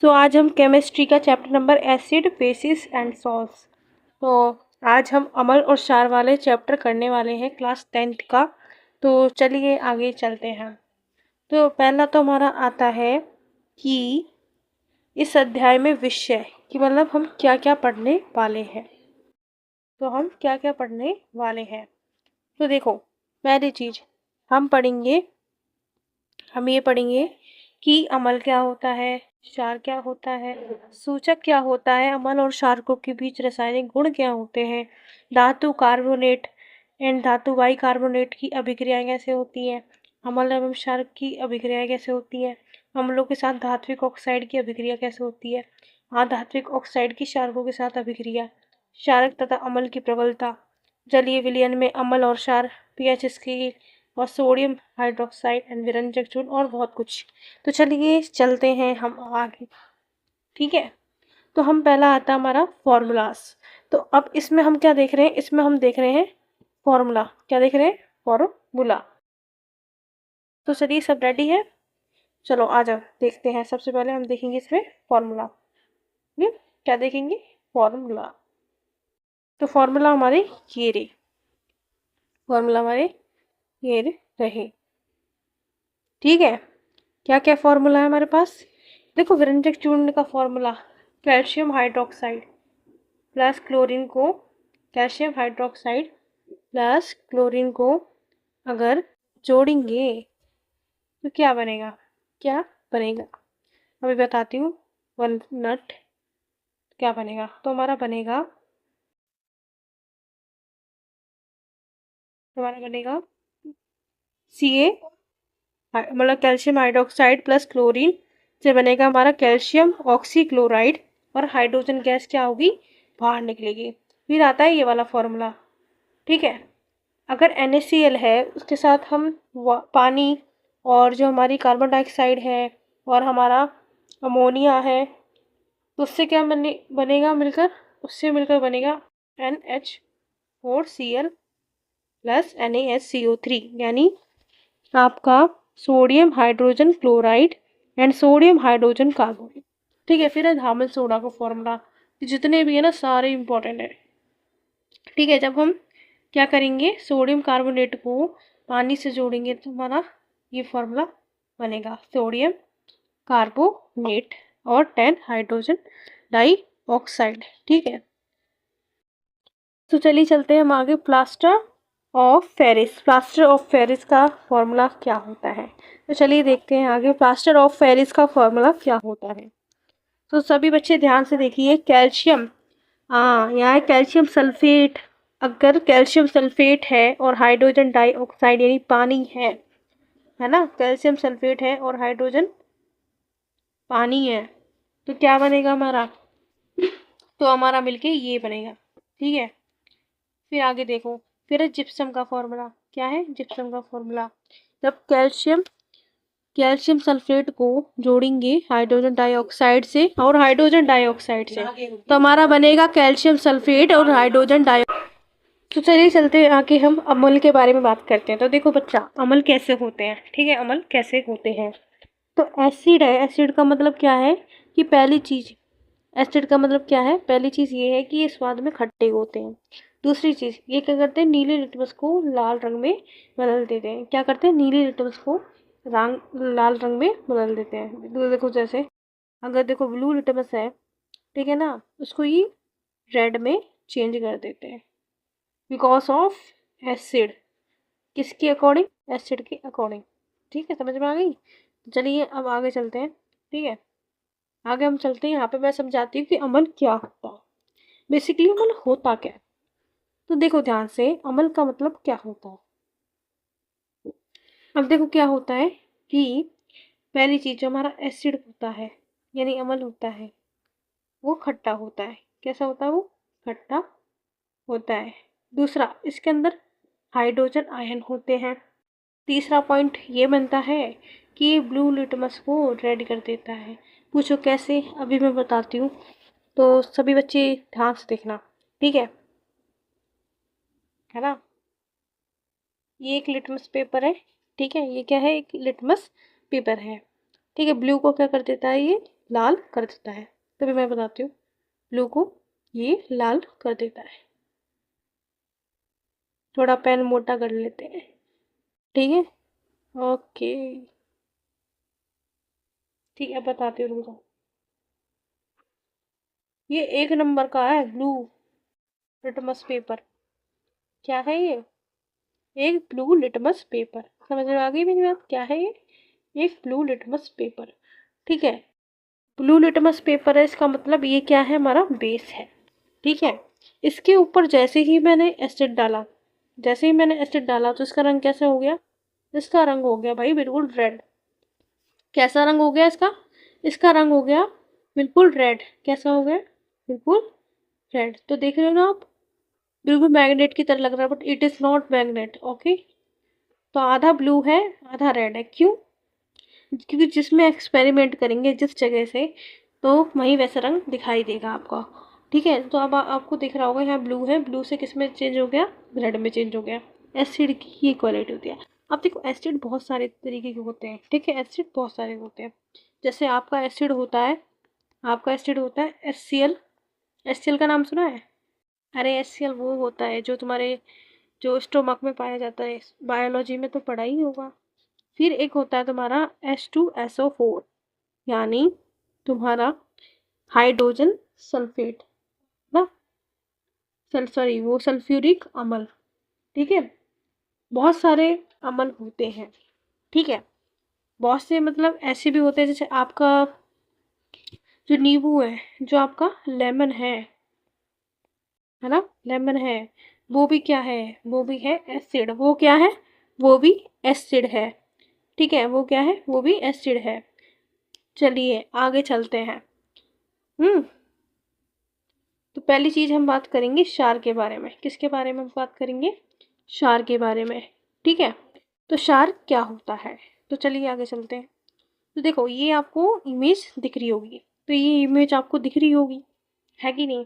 तो आज हम केमिस्ट्री का chapter number acid basis and salts. तो आज हम अम्ल और क्षार वाले चैप्टर करने वाले हैं क्लास 10th का। तो चलिए आगे चलते हैं। तो पहला तो हमारा आता है कि इस अध्याय में विषय कि मतलब हम क्या क्या पढ़ने वाले हैं। तो हम क्या क्या पढ़ने वाले हैं, तो देखो, पहली चीज हम ये पढ़ेंगे कि अम्ल क्या होता है, क्षार क्या होता है, सूचक क्या होता है, अम्ल और क्षारकों के बीच रासायनिक गुण क्या होते हैं, धातु कार्बोनेट एंड धातु बाई कार्बोनेट की अभिक्रियाएं कैसे होती हैं, अम्ल एवं क्षार की अभिक्रियाएं कैसे होती हैं, अम्लों के साथ धात्विक ऑक्साइड की अभिक्रिया कैसे होती है, अधात्विक ऑक्साइड की क्षारकों के साथ अभिक्रिया, क्षारक तथा अम्ल की प्रबलता, जलीय विलयन में अम्ल और क्षार, पीएच स्केल और सोडियम हाइड्रोक्साइड एंड विरंजक चूर्ण और बहुत कुछ। तो चलिए चलते हैं हम आगे, ठीक है। तो हम पहला आता है हमारा फॉर्मूलास। तो अब इसमें हम क्या देख रहे हैं, इसमें हम देख रहे हैं फॉर्मूला। क्या देख रहे हैं? फॉर्मूला। तो चलिए सब रेडी है, चलो आ जाओ देखते हैं। सबसे पहले हम देखेंगे इसमें फॉर्मूला। ये क्या देखेंगे? फॉर्मूला। तो फॉर्मूला हमारे ये रहे, फॉर्मूला हमारे ये रहे, ठीक है। क्या क्या फॉर्मूला है हमारे पास? देखो, विरंजक चूर्ण का formula calcium hydroxide plus chlorine को, कैल्शियम हाइड्रोक्साइड प्लस क्लोरीन को अगर जोड़ेंगे तो क्या बनेगा? क्या बनेगा? अभी बताती हूँ। 1 मिनट। क्या बनेगा? तो हमारा बनेगा सी ए, मतलब कैल्शियम हाइड्रोक्साइड प्लस क्लोरीन से बनेगा हमारा कैल्शियम ऑक्सीक्लोराइड, और हाइड्रोजन गैस क्या होगी? बाहर निकलेगी। फिर आता है ये वाला फॉर्मूला, ठीक है। अगर NaCl है उसके साथ हम पानी और जो हमारी कार्बन डाइऑक्साइड है और हमारा अमोनिया है, तो उससे क्या बनेगा मिलकर? उससे मिलकर बनेगा NH4Cl प्लस NaSCO3, यानी आपका sodium hydrogen chloride and sodium hydrogen carbonate, ठीक है। फिर है धामल सोडा का फॉर्मूला। जितने भी है ना सारे इंपॉर्टेंट है, ठीक है। जब हम क्या करेंगे, सोडियम कार्बोनेट को पानी से जोड़ेंगे तो हमारा ये फॉर्मूला बनेगा सोडियम कार्बोनेट और 10 हाइड्रोजन डाई ऑक्साइड, ठीक है। तो चलिए चलते हैं हम आगे। प्लास्टर ऑफ पेरिस का फॉर्मूला क्या होता है? तो चलिए देखते हैं आगे, प्लास्टर ऑफ पेरिस का फॉर्मूला क्या होता है। तो सभी बच्चे ध्यान से देखिए। कैल्शियम, हाँ यहाँ है कैल्शियम सल्फेट। अगर कैल्शियम सल्फेट है और हाइड्रोजन डाइऑक्साइड यानी पानी है ना, कैल्शियम सल्फेट है और हाइड्रोजन पानी है, तो क्या बनेगा हमारा? तो हमारा मिलके ये बनेगा, ठीक है। फिर आगे देखो, फिर है जिप्सम का फॉर्मूला। क्या है जिप्सम का फॉर्मूला? जब कैल्शियम सल्फेट को जोड़ेंगे हाइड्रोजन डाइऑक्साइड से और हाइड्रोजन डाइऑक्साइड से, तो हमारा बनेगा कैल्शियम सल्फेट और हाइड्रोजन डाइऑक्साइड। तो चलिए चलते हैं आगे, हम अम्ल के बारे में बात करते हैं। तो देखो बच्चा, अम्ल कैसे होते हैं, ठीक है। अम्ल कैसे होते हैं? तो एसिड है, एसिड का मतलब क्या है कि पहली चीज, एसिड का मतलब क्या है? पहली चीज ये है कि ये स्वाद में खट्टे होते हैं। दूसरी चीज, ये क्या करते हैं? नीले लिटमस को लाल रंग में बदल देते हैं। क्या करते हैं? नीले लिटमस को लाल रंग में बदल देते हैं। तो देखो, जैसे अगर देखो ब्लू लिटमस है, ठीक है ना, उसको ये रेड में चेंज कर देते हैं बिकॉज ऑफ एसिड। किसके अकॉर्डिंग? एसिड के अकॉर्डिंग, ठीक है। समझ में आ गई? चलिए अब आगे चलते हैं, ठीक है। आगे हम चलते हैं, यहाँ पे मैं समझाती हूँ कि अम्ल क्या होता है। बेसिकली अम्ल होता क्या है, तो देखो ध्यान से, अम्ल का मतलब क्या होता है। अब देखो क्या होता है कि पहली चीज, जो हमारा एसिड होता है यानी अम्ल होता है, वो खट्टा होता है। कैसा होता है? वो खट्टा होता है। दूसरा, इसके अंदर हाइड्रोजन आयन होते हैं। तीसरा पॉइंट ये बनता है कि ये ब्लू लिटमस को रेड कर देता है। पूछो कैसे? अभी मैं बताती हूँ, तो सभी बच्चे ध्यान से देखना, ठीक है ना। ये एक लिटमस पेपर है, ठीक है। ये क्या है? एक लिटमस पेपर है, ठीक है। ब्लू को क्या कर देता है? ये लाल कर देता है। तभी मैं बताती हूँ, ब्लू को ये लाल कर देता है। थोड़ा पेन मोटा कर लेते हैं, ठीक है। ओके, ठीक है, बताती हूँ, रुक जाओ। ये 1 नंबर का है ब्लू लिटमस पेपर। क्या है ये? एक ब्लू लिटमस पेपर। समझ में आ गई मेरी बात? क्या है ये? एक ब्लू लिटमस पेपर, ठीक है। ब्लू लिटमस पेपर है, इसका मतलब ये क्या है, हमारा बेस है, ठीक है। इसके ऊपर जैसे ही मैंने एसिड डाला, जैसे ही मैंने एसिड डाला तो इसका रंग कैसे हो गया? इसका रंग हो गया भाई बिल्कुल रेड। कैसा रंग हो गया इसका? इसका रंग हो गया बिल्कुल रेड। कैसा हो गया? बिल्कुल रेड। तो देख रहे हो ना आप, बिल्कुल मैग्नेट की तरह लग रहा है, but it is not magnet. Okay, तो आधा ब्लू है आधा रेड है। क्यों? क्योंकि जिसमें एक्सपेरिमेंट करेंगे जिस जगह से, तो वहीं वैसा रंग दिखाई देगा आपको, ठीक है। तो अब आपको दिख रहा होगा यहाँ ब्लू है, ब्लू से किस में चेंज हो गया? रेड में चेंज हो गया। एसिड की ये क्वालिटी होती है। अब देखो, एसिड बहुत सारे तरीके के होते हैं, ठीक है। एसिड बहुत सारे होते हैं। जैसे आपका एसिड होता है, आपका एसिड होता है HCl। HCl का नाम सुना है? अरे HCl वो होता है जो तुम्हारे जो स्टोमक में पाया जाता है, बायोलॉजी में तो पढ़ा ही होगा। फिर एक होता है तुम्हारा H2SO4, यानी तुम्हारा हाइड्रोजन सल्फेट ना, सॉरी वो सल्फ्यूरिक अम्ल, ठीक है। बहुत सारे अम्ल होते हैं, ठीक है। बहुत से मतलब ऐसे भी होते हैं, जैसे आपका जो नींबू है, जो आपका लेमन है ना, लेमन है, वो भी क्या है? वो भी है एसिड। वो क्या है? वो भी एसिड है, ठीक है। वो क्या है? वो भी एसिड है। चलिए आगे चलते हैं। हम्म तो पहली चीज हम बात करेंगे क्षार के बारे में। किसके बारे में बात करेंगे? क्षार के बारे में, ठीक है। तो क्षार क्या होता है? तो चलिए आगे चलते हैं। तो देखो, ये आपको इमेज दिख रही होगी, तो ये इमेज आपको दिख रही होगी, है कि नहीं?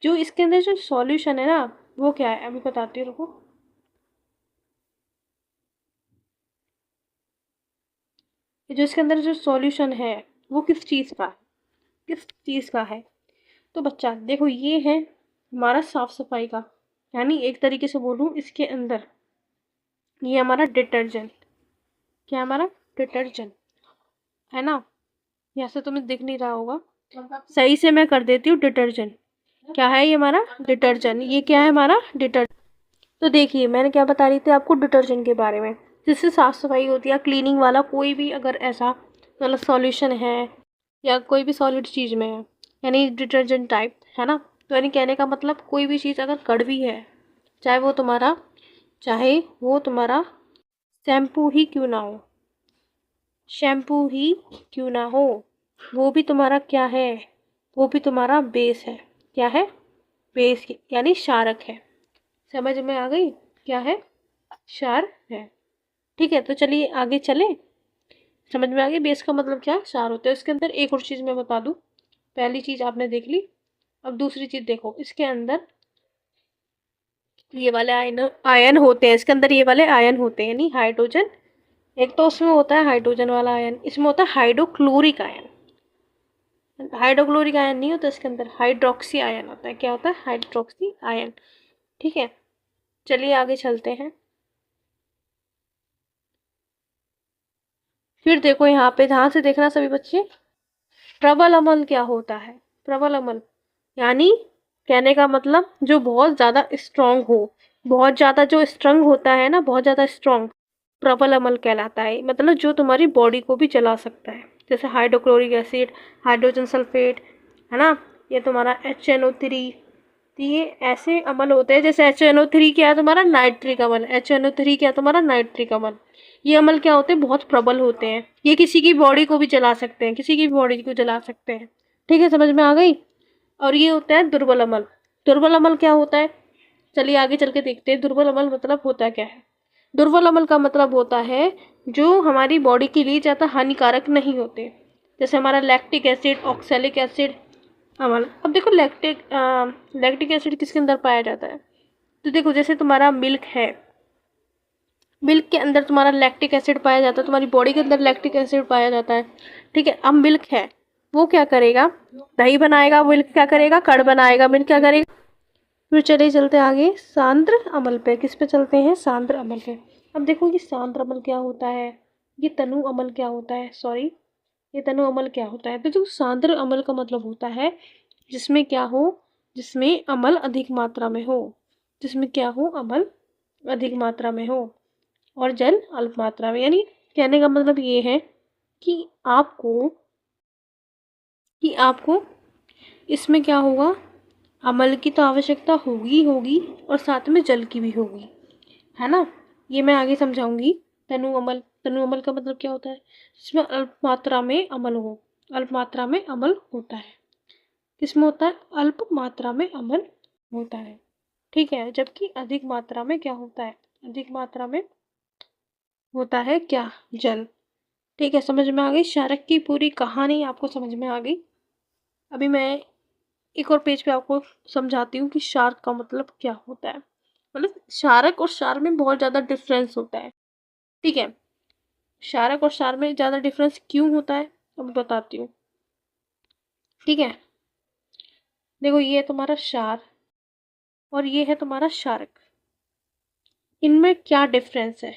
जो इसके अंदर जो सॉल्यूशन है ना, वो क्या है अभी बताती हूँ, रुको। ये जो इसके अंदर जो सॉल्यूशन है, वो किस चीज़ का है? किस चीज़ का है? तो बच्चा देखो, ये है हमारा साफ सफाई का, यानी एक तरीके से बोलूँ इसके अंदर ये हमारा डिटर्जेंट। क्या हमारा? डिटर्जेंट, है ना। यहाँ से तुम्हें दिख नहीं रहा होगा, सही से मैं कर देती हूँ। डिटर्जेंट क्या है? ये हमारा डिटर्जेंट। ये क्या है? हमारा डिटर्जेंट। तो देखिए, मैंने क्या बता रही थी आपको डिटर्जेंट के बारे में, जिससे साफ सफाई होती है, क्लीनिंग वाला कोई भी अगर ऐसा मतलब सॉल्यूशन है या कोई भी सॉलिड चीज़ में है, यानी डिटर्जेंट टाइप, है ना। तो यानी कहने का मतलब, कोई भी चीज़ अगर कड़वी है, चाहे वो तुम्हारा शैम्पू ही क्यों ना हो, शैम्पू ही क्यों ना हो, वो भी तुम्हारा क्या है? वो भी तुम्हारा बेस है। क्या है? बेस, यानी क्षारक है। समझ में आ गई? क्या है? क्षार है, ठीक है। तो चलिए आगे चलें। समझ में आ गई बेस का मतलब क्या है? क्षार होते हैं। इसके अंदर एक और चीज़ मैं बता दूं, पहली चीज़ आपने देख ली, अब दूसरी चीज़ देखो। इसके अंदर ये वाले आयन आयन होते हैं, इसके अंदर ये वाले आयन होते हैं, यानी हाइड्रोजन। एक तो उसमें होता है हाइड्रोजन वाला आयन, इसमें होता है हाइड्रोक्लोरिक आयन। हाइड्रोक्लोरिक आयन नहीं होता इसके अंदर, हाइड्रोक्सी आयन होता है। क्या होता है? हाइड्रोक्सी आयन, ठीक है। चलिए आगे चलते हैं। फिर देखो यहाँ पे, ध्यान से देखना सभी बच्चे। प्रबल अम्ल क्या होता है? प्रबल अम्ल यानी कहने का मतलब जो बहुत ज़्यादा स्ट्रांग हो, बहुत ज़्यादा जो स्ट्रंग होता है ना, बहुत ज़्यादा स्ट्रांग, प्रबल अम्ल कहलाता है। मतलब जो तुम्हारी बॉडी को भी जला सकता है, जैसे हाइड्रोक्लोरिक एसिड, हाइड्रोजन सल्फेट, है ना। ये तुम्हारा HNO3। तो ये ऐसे अम्ल होते हैं, जैसे HNO3 क्या है? तुम्हारा नाइट्रिक अम्ल। HNO3 क्या है? तुम्हारा नाइट्रिक अम्ल। ये अम्ल क्या होते हैं? बहुत प्रबल होते हैं। ये किसी की बॉडी को भी जला सकते हैं, किसी की बॉडी को जला सकते हैं, ठीक है। समझ में आ गई? और ये होता है दुर्बल अम्ल। दुर्बल अम्ल क्या होता है? चलिए आगे चल के देखते हैं दुर्बल अम्ल मतलब होता क्या है। दुर्बल अम्ल का मतलब होता है जो हमारी बॉडी के लिए ज़्यादा हानिकारक नहीं होते, जैसे हमारा लैक्टिक एसिड, ऑक्सैलिक एसिड अम्ल। अब देखो, लैक्टिक एसिड किसके अंदर पाया जाता है? तो देखो, जैसे तुम्हारा मिल्क है, मिल्क के अंदर तुम्हारा लैक्टिक एसिड पाया जाता है, तुम्हारी बॉडी के अंदर लैक्टिक एसिड पाया जाता है, ठीक है। अब मिल्क है, वो क्या करेगा, दही बनाएगा, मिल्क क्या करेगा, कड़ बनाएगा, मिल्क क्या करेगा। फिर चलिए चलते आगे सांद्र अम्ल पे। किस पे चलते हैं, सांद्र अम्ल पे। अब देखो ये सांद्र अम्ल क्या होता है, ये तनु अम्ल क्या होता है, सॉरी ये तनु अम्ल क्या होता है। तो जो सांद्र अम्ल का मतलब होता है जिसमें क्या हो, जिसमें अम्ल अधिक मात्रा में हो, जिसमें क्या हो, अम्ल अधिक मात्रा में हो और जल अल्प मात्रा में। यानी कहने का मतलब ये है कि आपको इसमें क्या होगा, अम्ल की तो आवश्यकता होगी होगी और साथ में जल की भी होगी, है ना। ये मैं आगे समझाऊंगी। तनु अम्ल का मतलब क्या होता है, जिसमें अल्प मात्रा में अम्ल हो, अल्प मात्रा में अम्ल होता है। किसमें होता है, अल्प मात्रा में अम्ल होता है, ठीक है। जबकि अधिक मात्रा में क्या होता है, अधिक मात्रा में होता है क्या, जल। ठीक है, समझ में आ गई क्षारक की पूरी कहानी, आपको समझ में आ गई। अभी मैं एक और पेज पे आपको समझाती हूँ कि क्षारक का मतलब क्या होता है। मतलब क्षारक और क्षार में बहुत ज़्यादा डिफरेंस होता है, ठीक है। क्षारक और क्षार में ज़्यादा डिफरेंस क्यों होता है, अब बताती हूँ, ठीक है। देखो ये है तुम्हारा क्षार और ये है तुम्हारा क्षारक, इनमें क्या डिफरेंस है,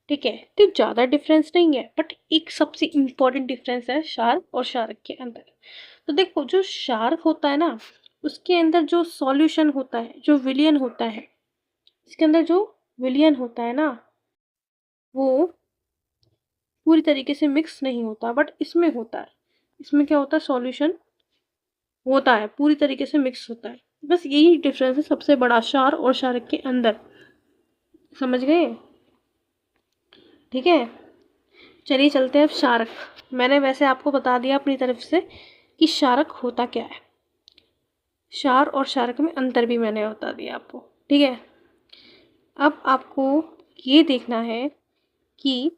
ठीक है। तो ज़्यादा डिफरेंस नहीं है, बट एक सबसे इम्पोर्टेंट डिफरेंस है क्षार और क्षारक के अंदर। तो देखो जो क्षारक होता है ना, उसके अंदर जो सॉल्यूशन होता है, जो विलयन होता है, इसके अंदर जो विलयन होता है ना, वो पूरी तरीके से मिक्स नहीं होता, बट इसमें होता है। इसमें क्या होता है, सॉल्यूशन होता है, पूरी तरीके से मिक्स होता है। बस यही डिफरेंस है सबसे बड़ा क्षार और क्षारक के अंदर, समझ गए, ठीक है। चलिए चलते हैं अब क्षारक। मैंने वैसे आपको बता दिया अपनी तरफ से कि क्षारक होता क्या है, क्षार और क्षारक में अंतर भी मैंने बता दिया आपको, ठीक है। अब आपको ये देखना है कि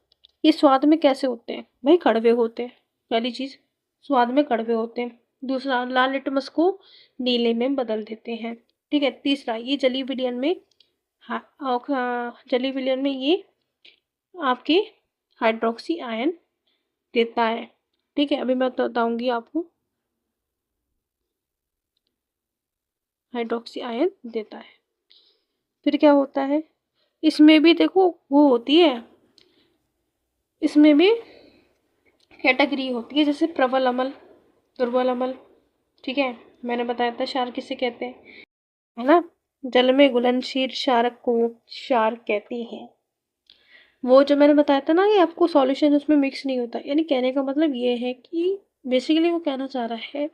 ये स्वाद में कैसे होते हैं, भाई कड़वे होते हैं, पहली चीज़ स्वाद में कड़वे होते हैं। दूसरा लाल लिटमस को नीले में बदल देते हैं, ठीक है। तीसरा ये जली विलयन में जली विलयन में ये आपके हाइड्रोक्सी आयन देता है, ठीक है। अभी मैं बताऊंगी आपको, हाइड्रोक्सी आयन देता है। फिर क्या होता है, इसमें भी देखो वो होती है, इसमें भी कैटेगरी होती है, जैसे प्रबल अम्ल, दुर्बल अम्ल, ठीक है। मैंने बताया था क्षार किसे कहते हैं, है ना। जल में घुलनशील क्षारक को क्षार कहते हैं। वो जो मैंने बताया था ना कि आपको सॉल्यूशन उसमें मिक्स नहीं होता, यानी कहने का मतलब ये है कि बेसिकली वो कहना चाह रहा है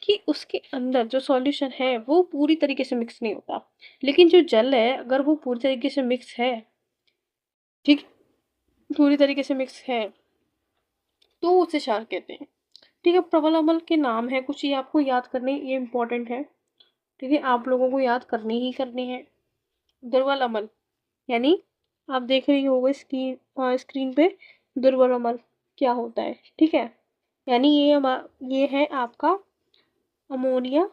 कि उसके अंदर जो सॉल्यूशन है वो पूरी तरीके से मिक्स नहीं होता, लेकिन जो जल है अगर वो पूरी तरीके से मिक्स है, ठीक, पूरी तरीके से मिक्स है, तो उसे क्षार कहते हैं, ठीक है। प्रबल अम्ल के नाम है कुछ, ये आपको याद करने, ये इंपॉर्टेंट है, ठीक है। आप लोगों को याद करनी ही करनी है। दुर्बल अम्ल यानी आप देख रही होगे स्क्रीन पे, दुर्बल अम्ल क्या होता है, ठीक है। यानी ये है आपका अमोनिया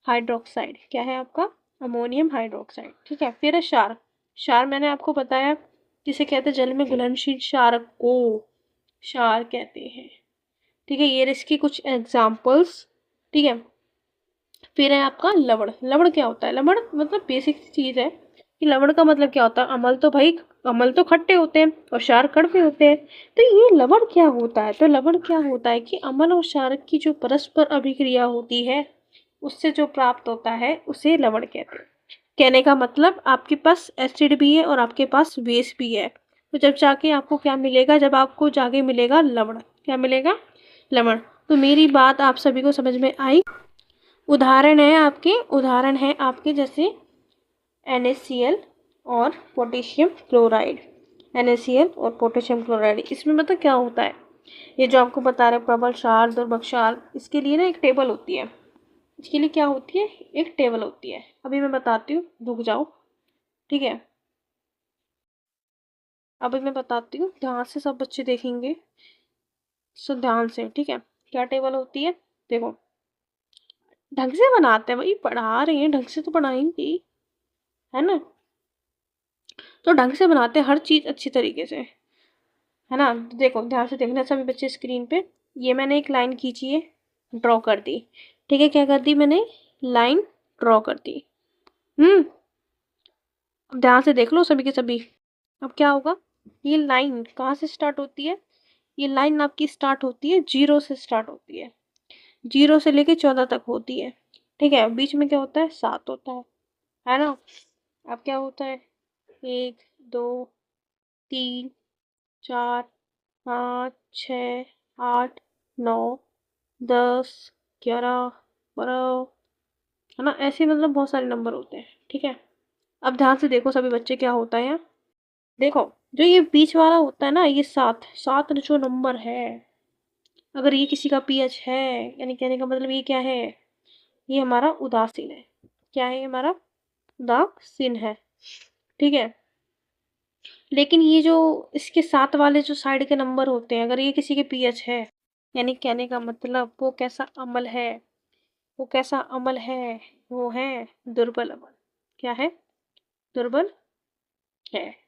हाइड्रोक्साइड, क्या है आपका, अमोनियम हाइड्रोक्साइड, ठीक है। फिर है क्षार। क्षार मैंने आपको बताया जिसे कहते हैं जल में घुलनशील क्षारक को क्षार कहते हैं, ठीक है। ये इसकी कुछ एग्जाम्पल्स, ठीक है। फिर है आपका लवण। लवण क्या होता है, लवण मतलब बेसिक चीज है कि लवण का मतलब क्या होता है, अम्ल तो भाई अम्ल तो खट्टे होते हैं और क्षार कड़वे होते हैं, तो ये लवण क्या होता है, तो लवण क्या होता है कि अम्ल और क्षारक की जो परस्पर अभिक्रिया होती है उससे जो प्राप्त होता है उसे लवण कहते हैं। कहने का मतलब आपके पास एसिड भी है और आपके पास बेस भी है, तो जब जाके आपको क्या मिलेगा, जब आपको जाके मिलेगा लवण, क्या मिलेगा, लवण। तो मेरी बात आप सभी को समझ में आई। उदाहरण है आपके जैसे NaCl और पोटेशियम क्लोराइड, NaCl और पोटेशियम क्लोराइड। इसमें मतलब क्या होता है, ये जो आपको बता रहे प्रबल क्षार दुर्बल क्षार, इसके लिए ना एक टेबल होती है, इसके लिए क्या होती है, एक टेबल होती है। अभी मैं बताती हूँ, रुक जाओ, ठीक है। अभी मैं बताती हूँ, ध्यान से सब बच्चे देखेंगे, सब ध्यान से, ठीक है। क्या टेबल होती है, देखो ढंग से बनाते हैं भाई, पढ़ा रहे हैं ढंग से तो पढ़ाएंगे, है ना। तो ढंग से बनाते हैं हर चीज़ अच्छी तरीके से, है ना। देखो ध्यान से देखना सभी बच्चे स्क्रीन पे, ये मैंने एक लाइन खींची है, ड्रॉ कर दी। ठीक है, क्या कर दी मैंने, लाइन ड्रॉ कर दी। अब ध्यान से देख लो सभी के सभी। अब क्या होगा, ये लाइन कहाँ से स्टार्ट होती है, ये लाइन आपकी स्टार्ट होती है 0 से स्टार्ट होती है, 0 से लेके 14 तक होती है। ठीक है, बीच में क्या होता है, 7 होता है ना। अब क्या होता है, 1 2 3 4 5 6 8 9 10 11 12, है ना, ऐसे मतलब बहुत सारे नंबर होते हैं। ठीक है, अब ध्यान से देखो सभी बच्चे, क्या होता है यहाँ, देखो जो ये बीच वाला होता है ना, ये 7 7 जो नंबर है, अगर ये किसी का पीएच है, यानी कहने का मतलब ये क्या है, ये हमारा उदासीन है। क्या है, ये हमारा उदासीन है। ठीक है, लेकिन ये जो इसके साथ वाले जो साइड के नंबर होते हैं, अगर ये किसी के पीएच है, यानी कहने का मतलब वो कैसा अमल है, वो कैसा अमल है, वो है दुर्बल अमल। क्या है, दुर्बल है।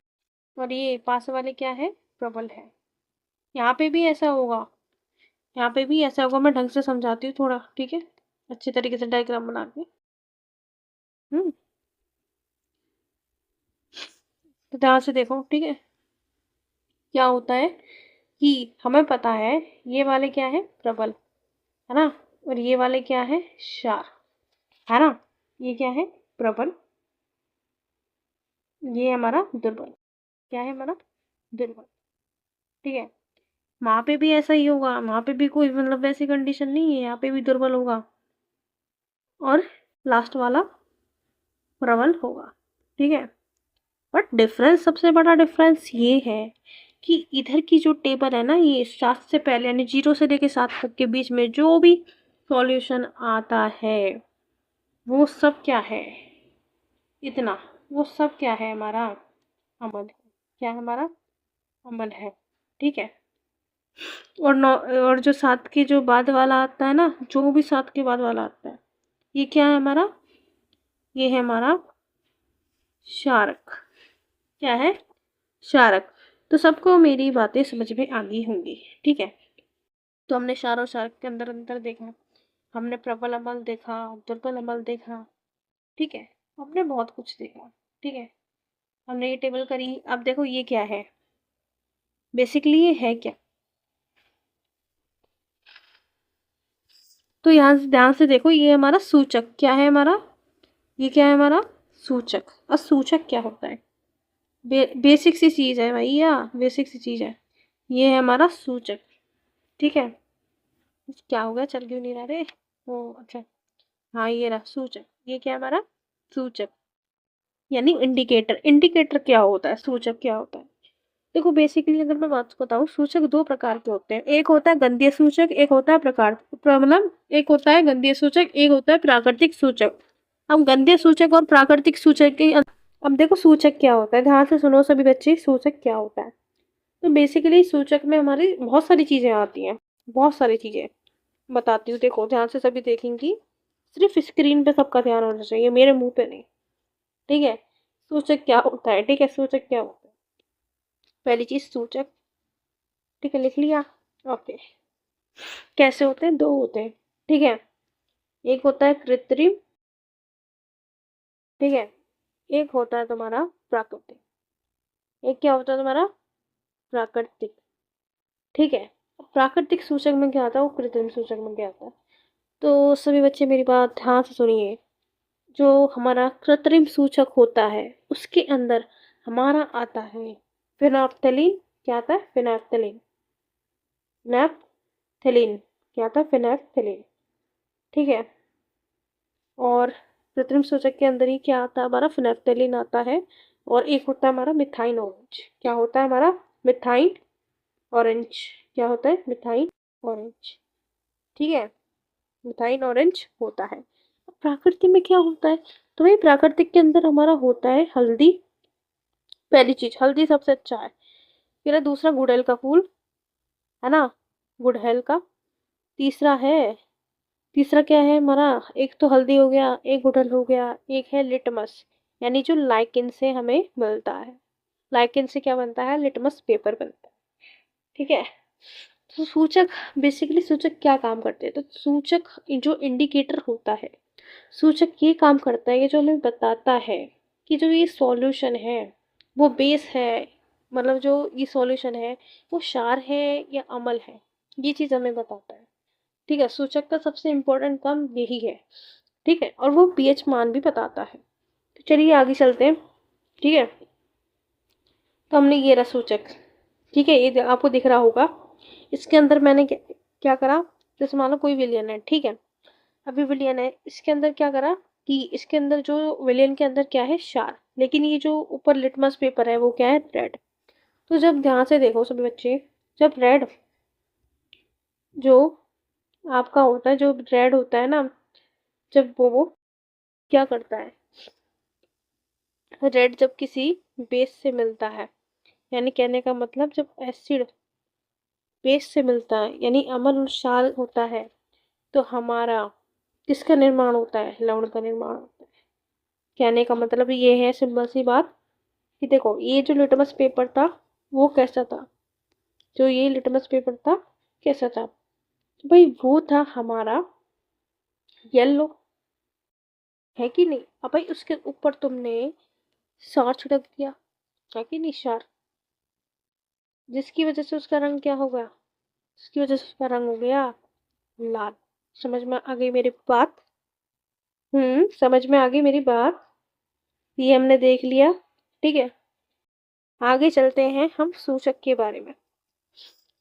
और ये पास वाले क्या है, प्रबल है। यहाँ पे भी ऐसा होगा, यहाँ पे भी ऐसा होगा, मैं ढंग से समझाती हूँ थोड़ा, ठीक है, अच्छे तरीके से डायग्राम बना के। हम्म, तो ध्यान से देखो, ठीक है, क्या होता है कि हमें पता है ये वाले क्या है, प्रबल, है ना, और ये वाले क्या है, क्षार, है ना, ये क्या है, प्रबल, ये हमारा दुर्बल। क्या है हमारा, दुर्बल। ठीक है, वहां पे भी ऐसा ही होगा, वहां पे भी कोई मतलब वैसी कंडीशन नहीं है, यहाँ पे भी दुर्बल होगा और लास्ट वाला प्रबल होगा। ठीक है, बट डिफरेंस, सबसे बड़ा डिफरेंस ये है कि इधर की जो टेबल है ना, ये 7 से पहले यानी 0 से लेके 7 तक के बीच में जो भी सॉल्यूशन आता है, वो सब क्या है, इतना, वो सब क्या है, हमारा अमल है। क्या है, हमारा अमल है। ठीक है, और नौ, और जो 7 के जो बाद वाला आता है ना, जो भी 7 के बाद वाला आता है, ये क्या है हमारा, ये है हमारा शारक। क्या है, शारक। तो सबको मेरी बातें समझ में आ गई होंगी। ठीक है, तो हमने शार और शारक के अंदर अंतर देखा, हमने प्रबल अमल देखा, दुर्बल अमल देखा। ठीक है, हमने बहुत कुछ देखा। ठीक है, हमने ये टेबल करी। अब देखो ये क्या है, बेसिकली ये है क्या, तो यहाँ से ध्यान से देखो, ये हमारा सूचक क्या है, हमारा ये क्या है, हमारा सूचक। और सूचक क्या होता है, बेसिक सी चीज है भैया, बेसिक सी चीज है, ये है हमारा सूचक। ठीक है, क्या हो गया, चल क्यों नहीं रहा रे, ओ अच्छा, हाँ ये रहा सूचक। ये क्या है हमारा सूचक, यानी इंडिकेटर। इंडिकेटर क्या होता है, सूचक क्या होता है। देखो बेसिकली अगर मैं बात बताऊं, सूचक दो प्रकार के होते हैं, एक होता है गंधीय सूचक, एक होता है मतलब एक होता है गंधीय सूचक, एक होता है प्राकृतिक सूचक। अब गंधीय सूचक और प्राकृतिक सूचक के अब देखो सूचक क्या होता है, ध्यान से सुनो सभी बच्चे, सूचक क्या होता है। तो बेसिकली सूचक में हमारी बहुत सारी चीजें आती हैं, बहुत सारी चीजें बताती हूँ, देखो ध्यान से सभी देखेंगी, सिर्फ स्क्रीन पे सबका ध्यान होना चाहिए, मेरे मुंह पे नहीं। ठीक है, सूचक क्या होता है, ठीक है, सूचक क्या होता है, पहली चीज सूचक। ठीक है, लिख लिया, ओके। कैसे होते हैं, दो होते हैं। ठीक है, एक होता है कृत्रिम, ठीक है, एक होता है तुम्हारा प्राकृतिक। एक क्या होता है तुम्हारा, प्राकृतिक। ठीक है, प्राकृतिक सूचक में क्या आता है, वो कृत्रिम सूचक में क्या आता है। तो सभी बच्चे मेरी बात ध्यान से सुनिए, जो हमारा कृत्रिम सूचक होता है उसके अंदर हमारा आता है फिनाफ्थलीन। क्या आता है, फिनाफ्थलीन, फिनाफ्थलीन, क्या आता है, फिनाफ्थलीन। ठीक है, और कृत्रिम सूचक के अंदर ही क्या आता है, हमारा फिनाफ्थलीन आता है। और एक होता है हमारा मिथाइन ऑरेंज। क्या होता है हमारा, मिथाइन ऑरेंज। क्या होता है, मिथाइन ऑरेंज। ठीक है, मिथाइन ऑरेंज होता है। अब प्राकृतिक में क्या होता है, तो भाई प्राकृतिक के अंदर हमारा होता है हल्दी। पहली चीज हल्दी सबसे अच्छा है, फिर है दूसरा गुड़हल का फूल, है ना, गुड़हल का। तीसरा है, तीसरा क्या है हमारा, एक तो हल्दी हो गया, एक गुड़हल हो गया, एक है लिटमस, यानी जो लाइकिन से हमें मिलता है। लाइकिन से क्या बनता है, लिटमस पेपर बनता है। ठीक है, तो सूचक बेसिकली सूचक क्या काम करते हैं? तो सूचक जो इंडिकेटर होता है, सूचक ये काम करता है, ये जो हमें बताता है कि जो ये सॉल्यूशन है वो बेस है, मतलब जो ये सॉल्यूशन है वो क्षार है या अम्ल है, ये चीज़ हमें बताता है। ठीक है, सूचक का सबसे इम्पोर्टेंट काम यही है। ठीक है, और वो पीएच मान भी बताता है। तो चलिए आगे चलते हैं। ठीक है, तो हमने ये रहा सूचक। ठीक है, ये आपको दिख रहा होगा। इसके अंदर मैंने क्या करा, जैसे मान लो कोई विलियन है। ठीक है, अभी विलियन है, इसके अंदर क्या करा कि इसके अंदर जो विलियन के अंदर क्या है, क्षार, लेकिन ये जो ऊपर लिटमस पेपर है वो क्या है, रेड। तो जब ध्यान से देखो सभी बच्चे, जब रेड जो आपका होता है, जो रेड होता है ना, जब वो क्या करता है, रेड जब किसी बेस से मिलता है, यानी कहने का मतलब जब एसिड बेस से मिलता है यानी अम्ल और क्षार होता है, तो हमारा किसका निर्माण होता है, लवण का निर्माण होता है। कहने का मतलब ये है सिंपल सी बात कि देखो ये जो लिटमस पेपर था वो कैसा था, जो ये लिटमस पेपर था कैसा था, तो भाई वो था हमारा येलो, है कि नहीं। अब भाई उसके ऊपर तुमने क्षार छिड़क दिया, है कि नहीं, क्षार, जिसकी वजह से उसका रंग क्या होगा, उसकी वजह से उसका रंग हो गया लाल। समझ में आ गई मेरी बात? समझ में आ गई मेरी बात? ये हमने देख लिया। ठीक है, आगे चलते हैं हम सूचक के बारे में।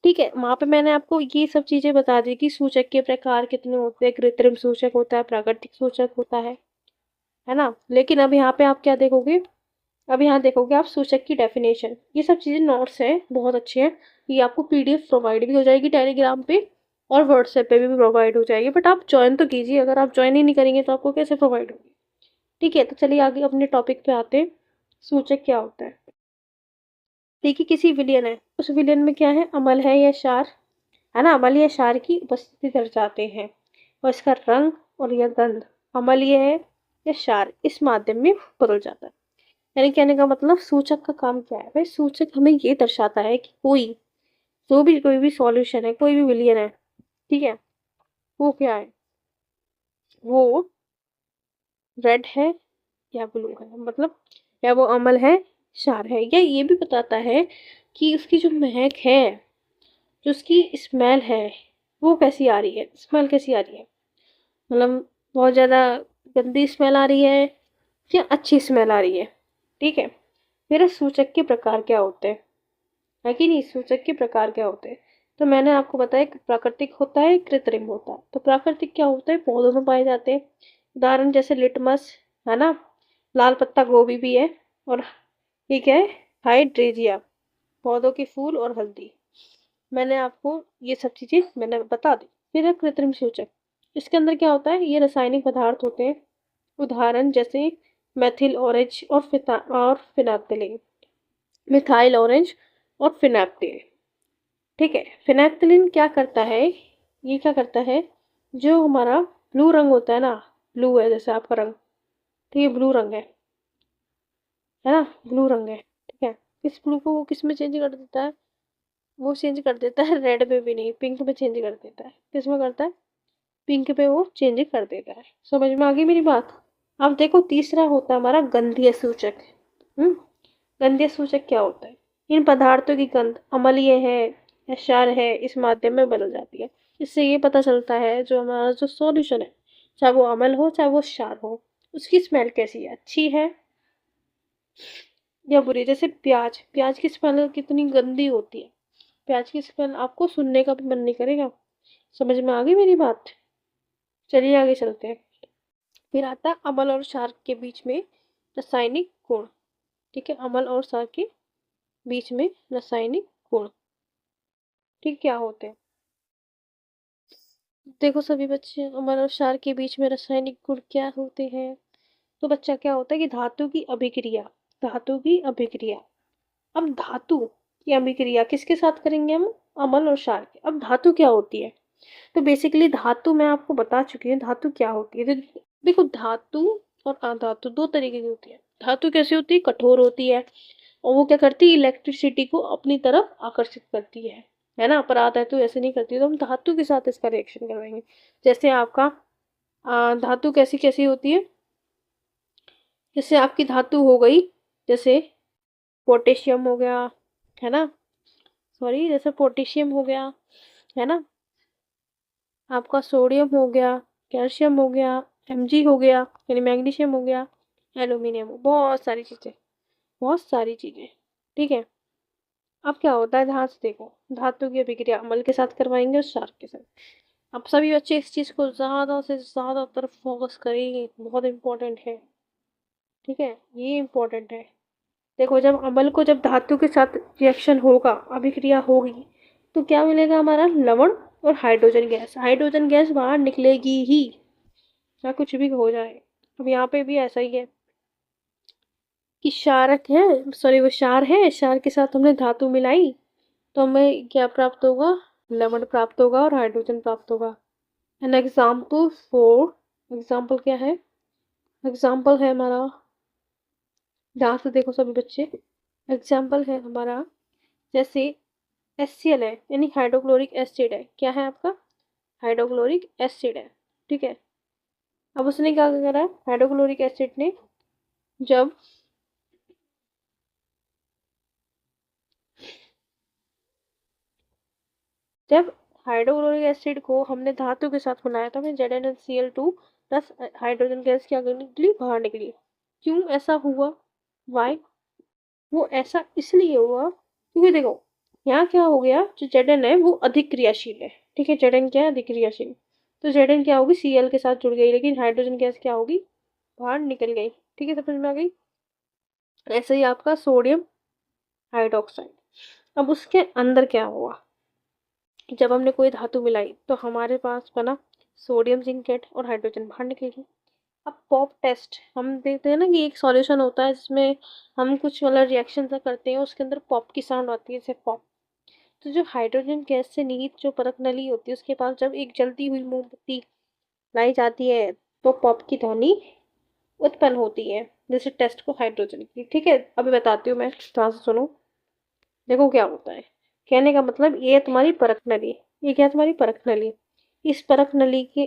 ठीक है, वहां पे मैंने आपको ये सब चीजें बता दी कि सूचक के प्रकार कितने होते हैं, कृत्रिम सूचक होता है, प्राकृतिक सूचक होता है ना। लेकिन अब यहाँ पे आप क्या देखोगे, अब यहाँ देखोगे आप सूचक की डेफिनेशन। ये सब चीजें नोट्स हैं, बहुत अच्छे हैं। ये आपको पीडीएफ प्रोवाइड भी हो जाएगी टेलीग्राम पे और व्हाट्सएप पे भी प्रोवाइड हो जाएगी, बट आप ज्वाइन तो कीजिए, अगर आप ज्वाइन ही नहीं करेंगे तो आपको कैसे प्रोवाइड होगी। ठीक है, तो चलिए आगे अपने टॉपिक पे आते हैं। सूचक क्या होता है? देखिए किसी विलयन है, उस विलयन में क्या है, अम्ल है या क्षार, है ना, अम्ल या क्षार की उपस्थिति दर्शाते हैं, और इसका रंग और यह गंध अम्लीय है या क्षार इस माध्यम में बदल जाता है। यानी कहने का मतलब सूचक का काम क्या है भाई, सूचक हमें ये दर्शाता है कि कोई भी सॉल्यूशन है, कोई भी विलयन है, ठीक है, वो क्या है, वो रेड है या ब्लू है, मतलब या वो अम्ल है, क्षार है, या ये भी बताता है कि उसकी जो महक है, जो उसकी स्मेल है, वो कैसी आ रही है, स्मेल कैसी आ रही है, मतलब बहुत ज़्यादा गंदी स्मेल आ रही है या अच्छी स्मेल आ रही है। ठीक है, फिर सूचक के प्रकार क्या होते हैं, है कि नहीं, सूचक के प्रकार क्या होते हैं। तो मैंने आपको बताया कि प्राकृतिक होता है, कृत्रिम होता है। तो प्राकृतिक क्या होता है, पौधों में पाए जाते हैं, उदाहरण जैसे लिटमस, है ना, लाल पत्ता गोभी भी है, और ये क्या है, हाइड्रेजिया, पौधों के फूल और हल्दी। मैंने आपको ये सब चीज़ें मैंने बता दी। फिर है कृत्रिम सूचक, इसके अंदर क्या होता है, ये रासायनिक पदार्थ होते हैं, उदाहरण जैसे मेथिल ऑरेंज और फिनाइल, मिथाइल ऑरेंज और फिनाप्टेन। ठीक है, फिनाप्थेलिन क्या करता है, ये क्या करता है, जो हमारा ब्लू रंग होता है ना, ब्लू है जैसे आपका रंग, तो ये ब्लू रंग है ना, ब्लू रंग है। ठीक है, इस ब्लू को वो किस में चेंज कर देता है, वो चेंज कर देता है रेड में भी नहीं, पिंक में चेंज कर देता है। किस में करता है, पिंक पे वो चेंज कर देता है। समझ में आ गई मेरी बात? अब देखो तीसरा होता है हमारा गंधीय सूचक। हम्म गंधीय सूचक क्या होता है, इन पदार्थों की गंध अम्लीय है या क्षार है इस माध्यम में बदल जाती है। इससे ये पता चलता है जो हमारा जो सॉल्यूशन है, चाहे वो अम्ल हो चाहे वो क्षार हो, उसकी स्मेल कैसी है, अच्छी है या बुरी। जैसे प्याज, प्याज की स्मेल कितनी गंदी होती है, प्याज की स्मेल आपको सुनने का भी मन नहीं करेगा। समझ में आ गई मेरी बात? चलिए आगे चलते हैं। फिर आता है अम्ल और क्षार के बीच में रासायनिक गुण। ठीक है, अम्ल और क्षार के बीच में रासायनिक गुण, ठीक क्या होते हैं, देखो सभी बच्चे, अम्ल और क्षार के बीच में रासायनिक गुण क्या होते हैं। तो बच्चा क्या होता है कि धातु की अभिक्रिया, धातु की अभिक्रिया। अब धातु की अभिक्रिया किसके साथ करेंगे हम, अम्ल और क्षार के। अब धातु क्या होती है, तो बेसिकली धातु मैं आपको बता चुकी हूँ धातु क्या होती है। तो देखो धातु और अधातु दो तरीके की होती है। धातु कैसी होती है, कठोर होती है, और वो क्या करती है, इलेक्ट्रिसिटी को अपनी तरफ आकर्षित करती है। है ना, पर धातु ऐसे नहीं करती, तो हम धातु के साथ इसका रिएक्शन करवाएंगे। जैसे आपका धातु कैसी कैसी होती है, जैसे आपकी धातु हो गई, जैसे पोटेशियम हो गया, है ना, सॉरी, जैसे पोटेशियम हो गया, है ना, आपका सोडियम हो गया, कैल्शियम हो गया, Mg हो गया यानी मैग्नीशियम हो गया, एल्यूमिनियम, बहुत सारी चीजें, बहुत सारी चीजें। ठीक है। अब क्या होता है, ध्यान से देखो, धातु की अभिक्रिया अम्ल के साथ करवाएंगे और क्षार के साथ। अब सभी बच्चे इस चीज को ज्यादा से ज्यादा तरफ फोकस करेंगे, बहुत इंपॉर्टेंट है। ठीक है, ये इंपॉर्टेंट है। देखो, जब अम्ल को, जब धातु के साथ रिएक्शन होगा, अभिक्रिया होगी, तो क्या मिलेगा हमारा, लवण और हाइड्रोजन गैस। हाइड्रोजन गैस बाहर निकलेगी ही, चाहे कुछ भी हो जाए। अब यहाँ पे भी ऐसा ही है कि क्षारक है, सॉरी वो क्षार है, क्षार के साथ हमने धातु मिलाई, तो हमें क्या प्राप्त होगा, लवण प्राप्त होगा और हाइड्रोजन प्राप्त होगा। एन एग्जाम्पल फॉर, एग्जाम्पल क्या है, एग्जाम्पल है हमारा, ध्यान से देखो सभी बच्चे, एग्जाम्पल है हमारा, जैसे HCl है यानी हाइड्रोक्लोरिक एसिड है, क्या है आपका, हाइड्रोक्लोरिक एसिड है। ठीक है। अब उसने क्या करा, हाइड्रोक्लोरिक एसिड ने जब जब हाइड्रोक्लोरिक एसिड को हमने धातु के साथ मिलाया तो हमें ZnCl2 प्लस हाइड्रोजन गैस क्या निकली, बाहर निकली। क्यों ऐसा हुआ, वाई, वो ऐसा इसलिए हुआ क्योंकि देखो, यहाँ क्या हो गया, जो Zn है वो अधिक क्रियाशील है। ठीक है, Zn क्या है, अधिक क्रियाशील, तो Zn क्या होगी, Cl के साथ जुड़ गई, लेकिन हाइड्रोजन गैस क्या होगी, बाहर निकल गई। ठीक है, समझ में आ गई। ऐसे ही आपका सोडियम हाइड्रोक्साइड, अब उसके अंदर क्या हुआ, जब हमने कोई धातु मिलाई तो हमारे पास बना सोडियम जिंकेट और हाइड्रोजन बाहर निकलेगी। अब पॉप टेस्ट हम देखते हैं ना कि एक सॉल्यूशन होता है जिसमें हम कुछ मतलब रिएक्शन सा करते हैं, उसके अंदर पॉप की साउंड आती है, जैसे पॉप। तो जो हाइड्रोजन गैस से निहित जो परख नली होती है, उसके पास जब एक जलती हुई मोमबत्ती लाई जाती है, तो पॉप की ध्वनि उत्पन्न होती है, जैसे टेस्ट को हाइड्रोजन की। ठीक है, अभी बताती हूँ मैं, ध्यान से सुनो। देखो क्या होता है, कहने का मतलब, ये तुम्हारी परख नली, ये क्या है, तुम्हारी परख नली। इस परख नली के,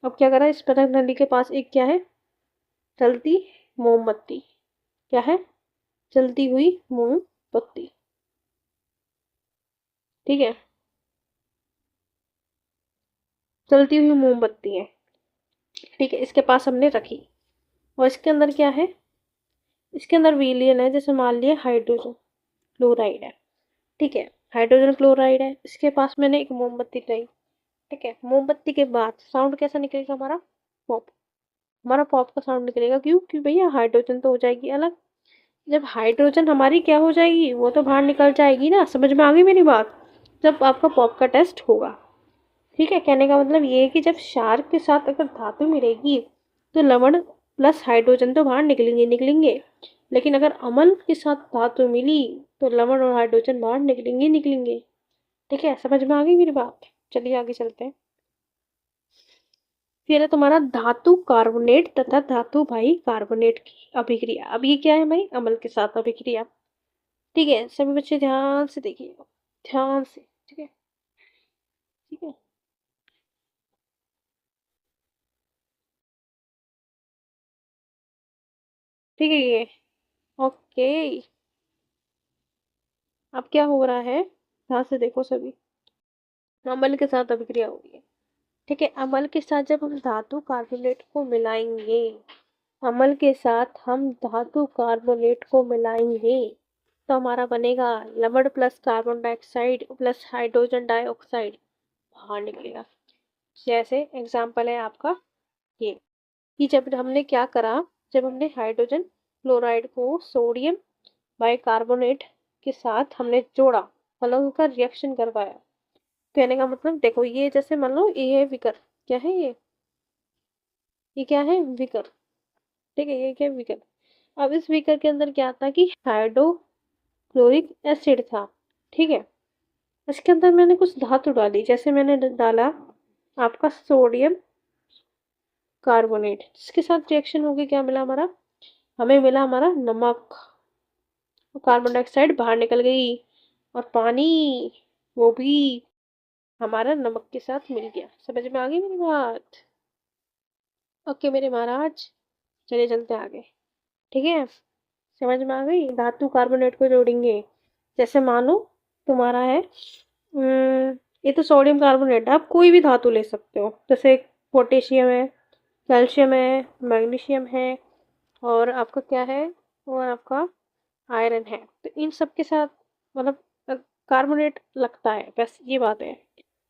अब क्या करा, इस परख नली के पास एक क्या है, जलती मोमबत्ती, क्या है, जलती हुई मोमबत्ती। ठीक है, जलती हुई मोमबत्ती है। ठीक है, इसके पास हमने रखी, और इसके अंदर क्या है, इसके अंदर विलयन है, जैसे मान लिया हाइड्रोजन क्लोराइड है। ठीक है, हाइड्रोजन क्लोराइड है, इसके पास मैंने एक मोमबत्ती लाई। ठीक है, मोमबत्ती के बाद साउंड कैसा निकलेगा हमारा, पॉप, हमारा पॉप का साउंड निकलेगा। क्यों, क्योंकि भैया हाइड्रोजन तो हो जाएगी अलग, जब हाइड्रोजन हमारी क्या हो जाएगी, वो तो बाहर निकल जाएगी ना, समझ में आ गई मेरी बात, जब आपका पॉप का टेस्ट होगा। ठीक है, कहने का मतलब ये है कि जब क्षार के साथ अगर धातु मिलेगी, तो लवण प्लस हाइड्रोजन तो बाहर निकलेंगे निकलेंगे, लेकिन अगर अम्ल के साथ धातु मिली, तो लवण और हाइड्रोजन बाहर निकलेंगे निकलेंगे। ठीक है, समझ में आ गई मेरी बात। चलिए आगे चलते हैं। फिर है तुम्हारा धातु कार्बोनेट तथा धातु भाई कार्बोनेट की अभिक्रिया। अब ये क्या है भाई, अम्ल के साथ अभिक्रिया। ठीक है, सभी बच्चे ध्यान से देखिएगा, ध्यान से। ठीक है, ठीक है, ठीक है, ये ओके। अब क्या हो रहा है, ध्यान से देखो सभी, अम्ल के साथ अभिक्रिया हो रही है। ठीक है, अम्ल के साथ जब हम धातु कार्बोनेट को मिलाएंगे, अम्ल के साथ हम धातु कार्बोनेट को मिलाएंगे, तो हमारा बनेगा लवण plus carbon dioxide plus hydrogen dioxide, बाहर निकलेगा। जैसे एग्जाम्पल है आपका ये, कि जब हमने क्या करा, जब हमने हाइड्रोजन क्लोराइड को सोडियम बाइकार्बोनेट के साथ हमने जोड़ा, मतलब उनका रिएक्शन करवाया। कहने का मतलब देखो, ये जैसे मान लो ये है विकर, क्या है ये क्या है, विकर। ठीक है, ये क्या है, विकर। अब इस विकर के अंदर क्या था कि हाइड्रोक्लोरिक एसिड था। ठीक है, इसके अंदर मैंने कुछ धातु डाली, जैसे मैंने डाला आपका सोडियम कार्बोनेट, जिसके साथ रिएक्शन होगी क्या मिला हमारा, हमें मिला हमारा नमक, कार्बन डाइऑक्साइड बाहर निकल गई, और पानी, वो भी हमारा नमक के साथ मिल गया। समझ में आ गई मेरी बात? ओके मेरे महाराज, चलिए चलते हैं आगे। ठीक है, समझ में आ गई? धातु कार्बोनेट को जोड़ेंगे। जैसे मानो तुम्हारा है ये तो सोडियम कार्बोनेट है, आप कोई भी धातु ले सकते हो। जैसे पोटेशियम है, कैल्शियम है, मैग्नीशियम है, और आपका क्या है, और आपका आयरन है। तो इन सब के साथ मतलब कार्बोनेट लगता है, बस ये बात है।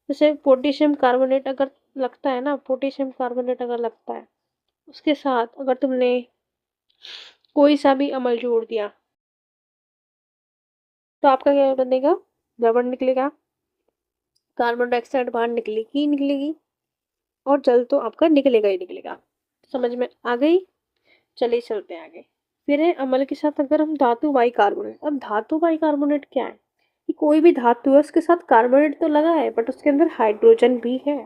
जैसे पोटेशियम कार्बोनेट अगर लगता है ना, पोटेशियम कार्बोनेट अगर लगता है, उसके साथ अगर तुमने कोई सा भी अम्ल जोड़ दिया, तो आपका क्या बनेगा? रबड़ निकलेगा, कार्बन डाइऑक्साइड बाहर निकलेगी ही निकलेगी, और जल तो आपका निकलेगा ही निकलेगा। समझ में आ गई? चलिए चलते हैं आगे। फिर है अम्ल के साथ अगर हम धातु बाई कार्बोनेट। अब धातु बाई कार्बोनेट क्या है कि कोई भी धातु है उसके साथ कार्बोनेट तो लगा है, बट उसके अंदर हाइड्रोजन भी है।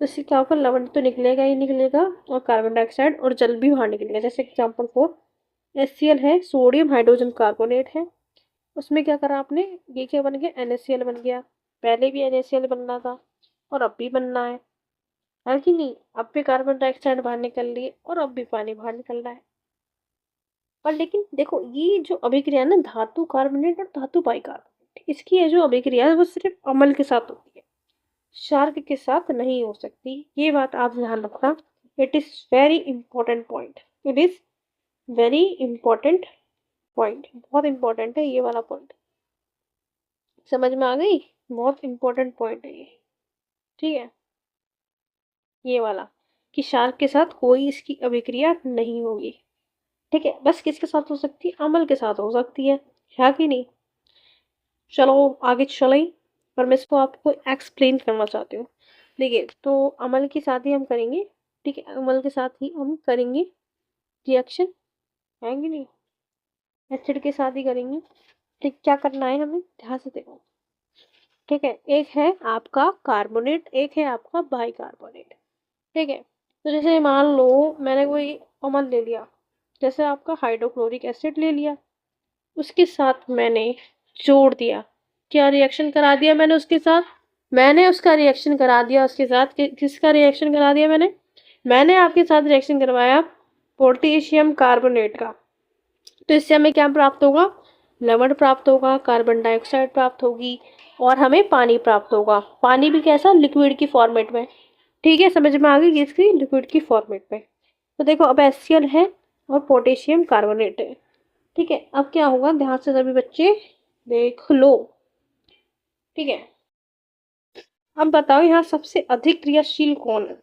तो इससे क्या होगा, लवण तो निकलेगा ही निकलेगा, और कार्बन डाइऑक्साइड और जल भी बाहर निकलेगा। जैसे एग्जाम्पल फॉर HCl है, सोडियम हाइड्रोजन कार्बोनेट है। उसमें क्या करा आपने, ये क्या बन गया, NaCl बन गया। पहले भी NaCl बनना था और अब भी बनना है कि नहीं? अब भी कार्बन डाइऑक्साइड बाहर निकल रही है और अब भी पानी बाहर निकल रहा है। और लेकिन देखो, ये जो अभिक्रिया है ना, धातु कार्बोनेट और धातु बाइकार्बोनेट, इसकी ये जो अभिक्रिया है वो सिर्फ अम्ल के साथ होती है, क्षार के साथ नहीं हो सकती। ये बात आप ध्यान रखना। It is very important point. It is very important point, बहुत इंपॉर्टेंट है ये वाला पॉइंट। समझ में आ गई? बहुत इंपॉर्टेंट पॉइंट है ये। ठीक है, ये वाला कि क्षार के साथ कोई इसकी अभिक्रिया नहीं होगी। ठीक है, बस किसके साथ हो सकती है? अम्ल के साथ हो सकती है कि नहीं? चलो आगे चले, पर मैं इसको आपको एक्सप्लेन करना चाहती हूँ। देखिए, तो अम्ल के साथ ही हम करेंगे। ठीक है, अम्ल के साथ ही हम करेंगे रिएक्शन, है कि नहीं? एसिड के साथ ही करेंगे। ठीक, क्या करना है हमें, ध्यान से देखो। ठीक है, एक है आपका कार्बोनेट, एक है आपका बाइकार्बोनेट। ठीक है, तो जैसे मान लो मैंने कोई अम्ल ले लिया, जैसे आपका हाइड्रोक्लोरिक एसिड ले लिया, उसके साथ मैंने जोड़ दिया। क्या रिएक्शन करा दिया मैंने उसके साथ? मैंने उसका रिएक्शन करा दिया उसके साथ। किसका रिएक्शन करा दिया मैंने आपके साथ रिएक्शन करवाया पोटेशियम कार्बोनेट का। तो इससे हमें क्या प्राप्त होगा? लवण प्राप्त होगा, कार्बन डाइऑक्साइड प्राप्त होगी, और हमें पानी प्राप्त होगा। पानी भी कैसा? लिक्विड की फॉर्मेट में। ठीक है, समझ में आ गई इसकी लिक्विड की फॉर्मेट में। तो देखो, अब HCl है और पोटेशियम कार्बोनेट है। ठीक है, अब क्या होगा, ध्यान से सभी बच्चे देख लो। ठीक है, अब बताओ यहाँ सबसे अधिक क्रियाशील कौन है?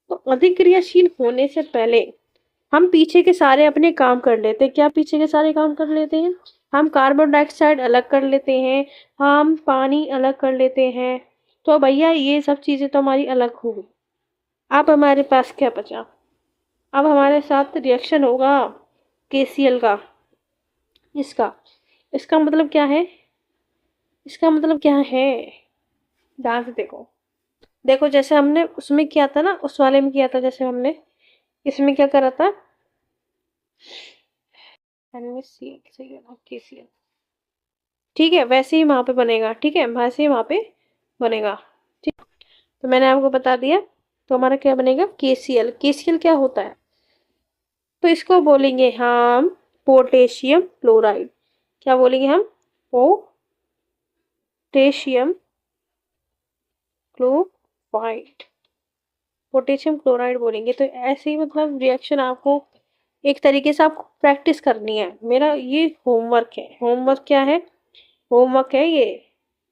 तो अधिक क्रियाशील होने से पहले हम पीछे के सारे अपने काम कर लेते हैं। क्या पीछे के सारे काम कर लेते हैं? हम कार्बन डाइऑक्साइड अलग कर लेते हैं, हम पानी अलग कर लेते हैं। तो भैया ये सब चीज़ें तो हमारी अलग हो गई। अब हमारे पास क्या बचा? अब हमारे साथ रिएक्शन होगा KCl का। इसका इसका मतलब क्या है? इसका मतलब क्या है? ध्यान से देखो। देखो, जैसे हमने उसमें किया था ना, उस वाले में किया था, जैसे हमने इसमें क्या करा था, KCl। ठीक है, वैसे ही वहां पे बनेगा। ठीक है, वैसे ही वहां पे बनेगा। ठीक, तो मैंने आपको बता दिया। तो हमारा क्या बनेगा? KCl। KCl क्या होता है? तो इसको बोलेंगे हम पोटेशियम क्लोराइड। क्या बोलेंगे हम? Potassium chloride. पोटेशियम क्लोराइड बोलेंगे। तो ऐसे ही मतलब रिएक्शन आपको एक तरीके से आपको प्रैक्टिस करनी है। मेरा ये होमवर्क है। होमवर्क क्या है? होमवर्क है ये।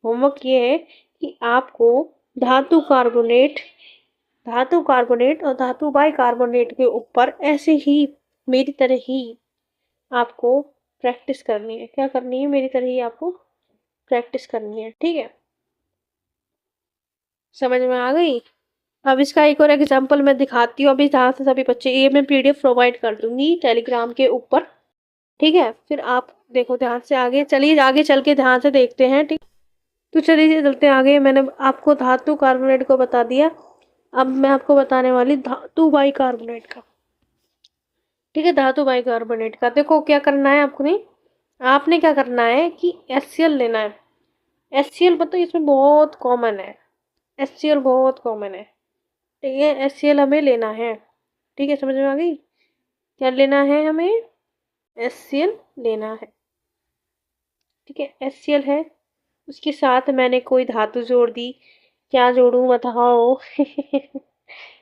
होमवर्क ये है कि आपको धातु कार्बोनेट धातु कार्बोनेट और धातु बाइकार्बोनेट के ऊपर ऐसे ही मेरी तरह ही आपको प्रैक्टिस करनी है। क्या करनी है? मेरी तरह ही आपको प्रैक्टिस करनी है। ठीक है, समझ में आ गई? अब इसका एक और एग्जांपल मैं दिखाती हूँ अभी, जहाँ से सभी बच्चे, ये मैं PDF प्रोवाइड कर दूंगी टेलीग्राम के ऊपर। ठीक है, फिर आप देखो ध्यान से आगे। चलिए आगे चल के ध्यान से देखते हैं। ठीक, तो चलिए चलते हैं आगे। मैंने आपको धातु कार्बोनेट को बता दिया, अब मैं आपको बताने वाली धातु बाइकार्बोनेट का। ठीक है, धातु बाइकार्बोनेट का देखो क्या करना है आपने। आपने क्या करना है कि HCl लेना है। HCl पता है इसमें बहुत कॉमन है, HCl बहुत कॉमन है। ठीक है, HCl हमें लेना है। ठीक है, समझ में आ गई? क्या लेना है हमें? HCl लेना है। ठीक है, HCl है, उसके साथ मैंने कोई धातु जोड़ दी। क्या जोड़ूं बताओ?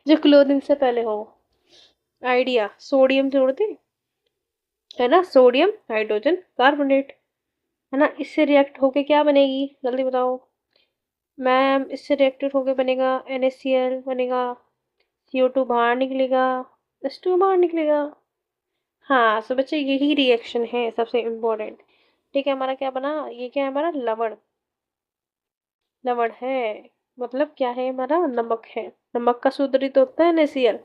जो क्लोरीन से पहले हो। आइडिया, सोडियम जोड़ दे, है ना, सोडियम हाइड्रोजन कार्बोनेट, है ना। इससे रिएक्ट होके क्या बनेगी, जल्दी बताओ मैम? इससे रिएक्टेड होके बनेगा NaCl बनेगा, CO2 बाहर निकलेगा, H2 बाहर निकलेगा। हाँ, सो बच्चे यही रिएक्शन है सबसे इम्पोर्टेंट। ठीक है, हमारा क्या बना, ये क्या है हमारा, लवण। लवण है, मतलब क्या है हमारा, नमक है। नमक का सूत्र ही तो होता है NaCl,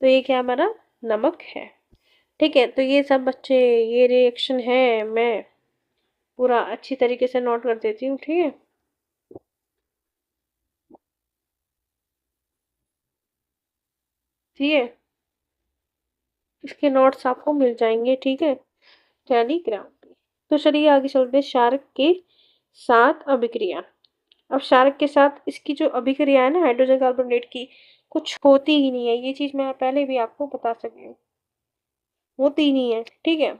तो ये क्या हमारा, नमक है। ठीक है, तो ये सब बच्चे, ये रिएक्शन है, मैं पूरा अच्छी तरीके से नोट कर देती हूँ। ठीक है, ठीक है, इसके नोट्स आपको मिल जाएंगे। ठीक है, टेलीग्राम पे। तो चलिए आगे चलते हैं, क्षारक के साथ अभिक्रिया। अब क्षारक के साथ इसकी जो अभिक्रिया है ना हाइड्रोजन कार्बोनेट की, कुछ होती ही नहीं है। ये चीज मैं पहले भी आपको बता सकी हूँ, होती ही नहीं है। ठीक है,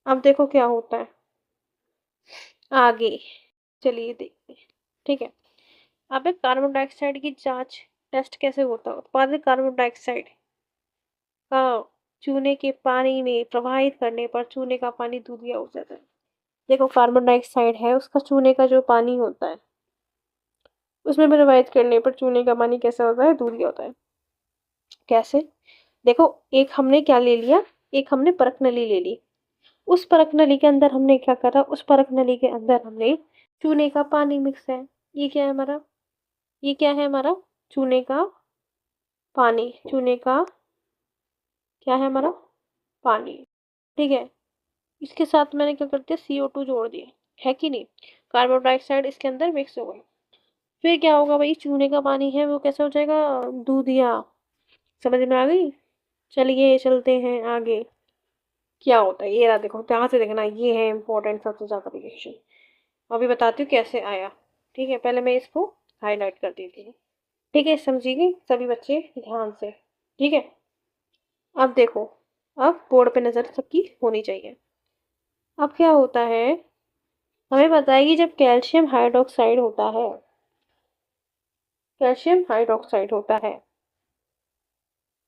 अब देखो क्या होता है आगे, चलिए देखते हैं। ठीक है, अब एक कार्बन डाइऑक्साइड की जांच, टेस्ट कैसे होता है। उत्पादित कार्बन डाइऑक्साइड का चूने के पानी में प्रवाहित करने पर चूने का पानी दूधिया हो जाता है। देखो, कार्बन डाइऑक्साइड है, उसका चूने का जो पानी होता है उसमें प्रवाहित करने पर चूने का पानी कैसा होता है, दूधिया होता है। कैसे? देखो, एक हमने क्या ले लिया, एक हमने परख नली ले ली। उस परख नली के अंदर हमने क्या करा, उस परख नली के अंदर हमने चूने का पानी मिक्स है। ये क्या है हमारा, ये क्या है हमारा, चूने का पानी। चूने का क्या है हमारा, पानी। ठीक है, इसके साथ मैंने क्या कर दिया, CO2 जोड़ दिया, है कि नहीं। कार्बन डाइऑक्साइड इसके अंदर मिक्स हो गई। फिर क्या होगा भाई, चूने का पानी है वो कैसा हो जाएगा, दूधिया। समझ में आ गई? चलिए चलते हैं आगे, क्या होता है ये रहा। देखो ध्यान से देखना, ये है इंपॉर्टेंट सबसे ज्यादा रिएक्शन। अभी बताती हूँ कैसे आया। ठीक है, पहले मैं इसको हाईलाइट कर देती हूँ। ठीक है, समझिए सभी बच्चे ध्यान से। ठीक है, अब देखो, अब बोर्ड पे नजर सबकी होनी चाहिए। अब क्या होता है, हमें पता है कि जब कैल्शियम हाइड्रोक्साइड होता है, कैल्शियम हाइड्रोक्साइड होता है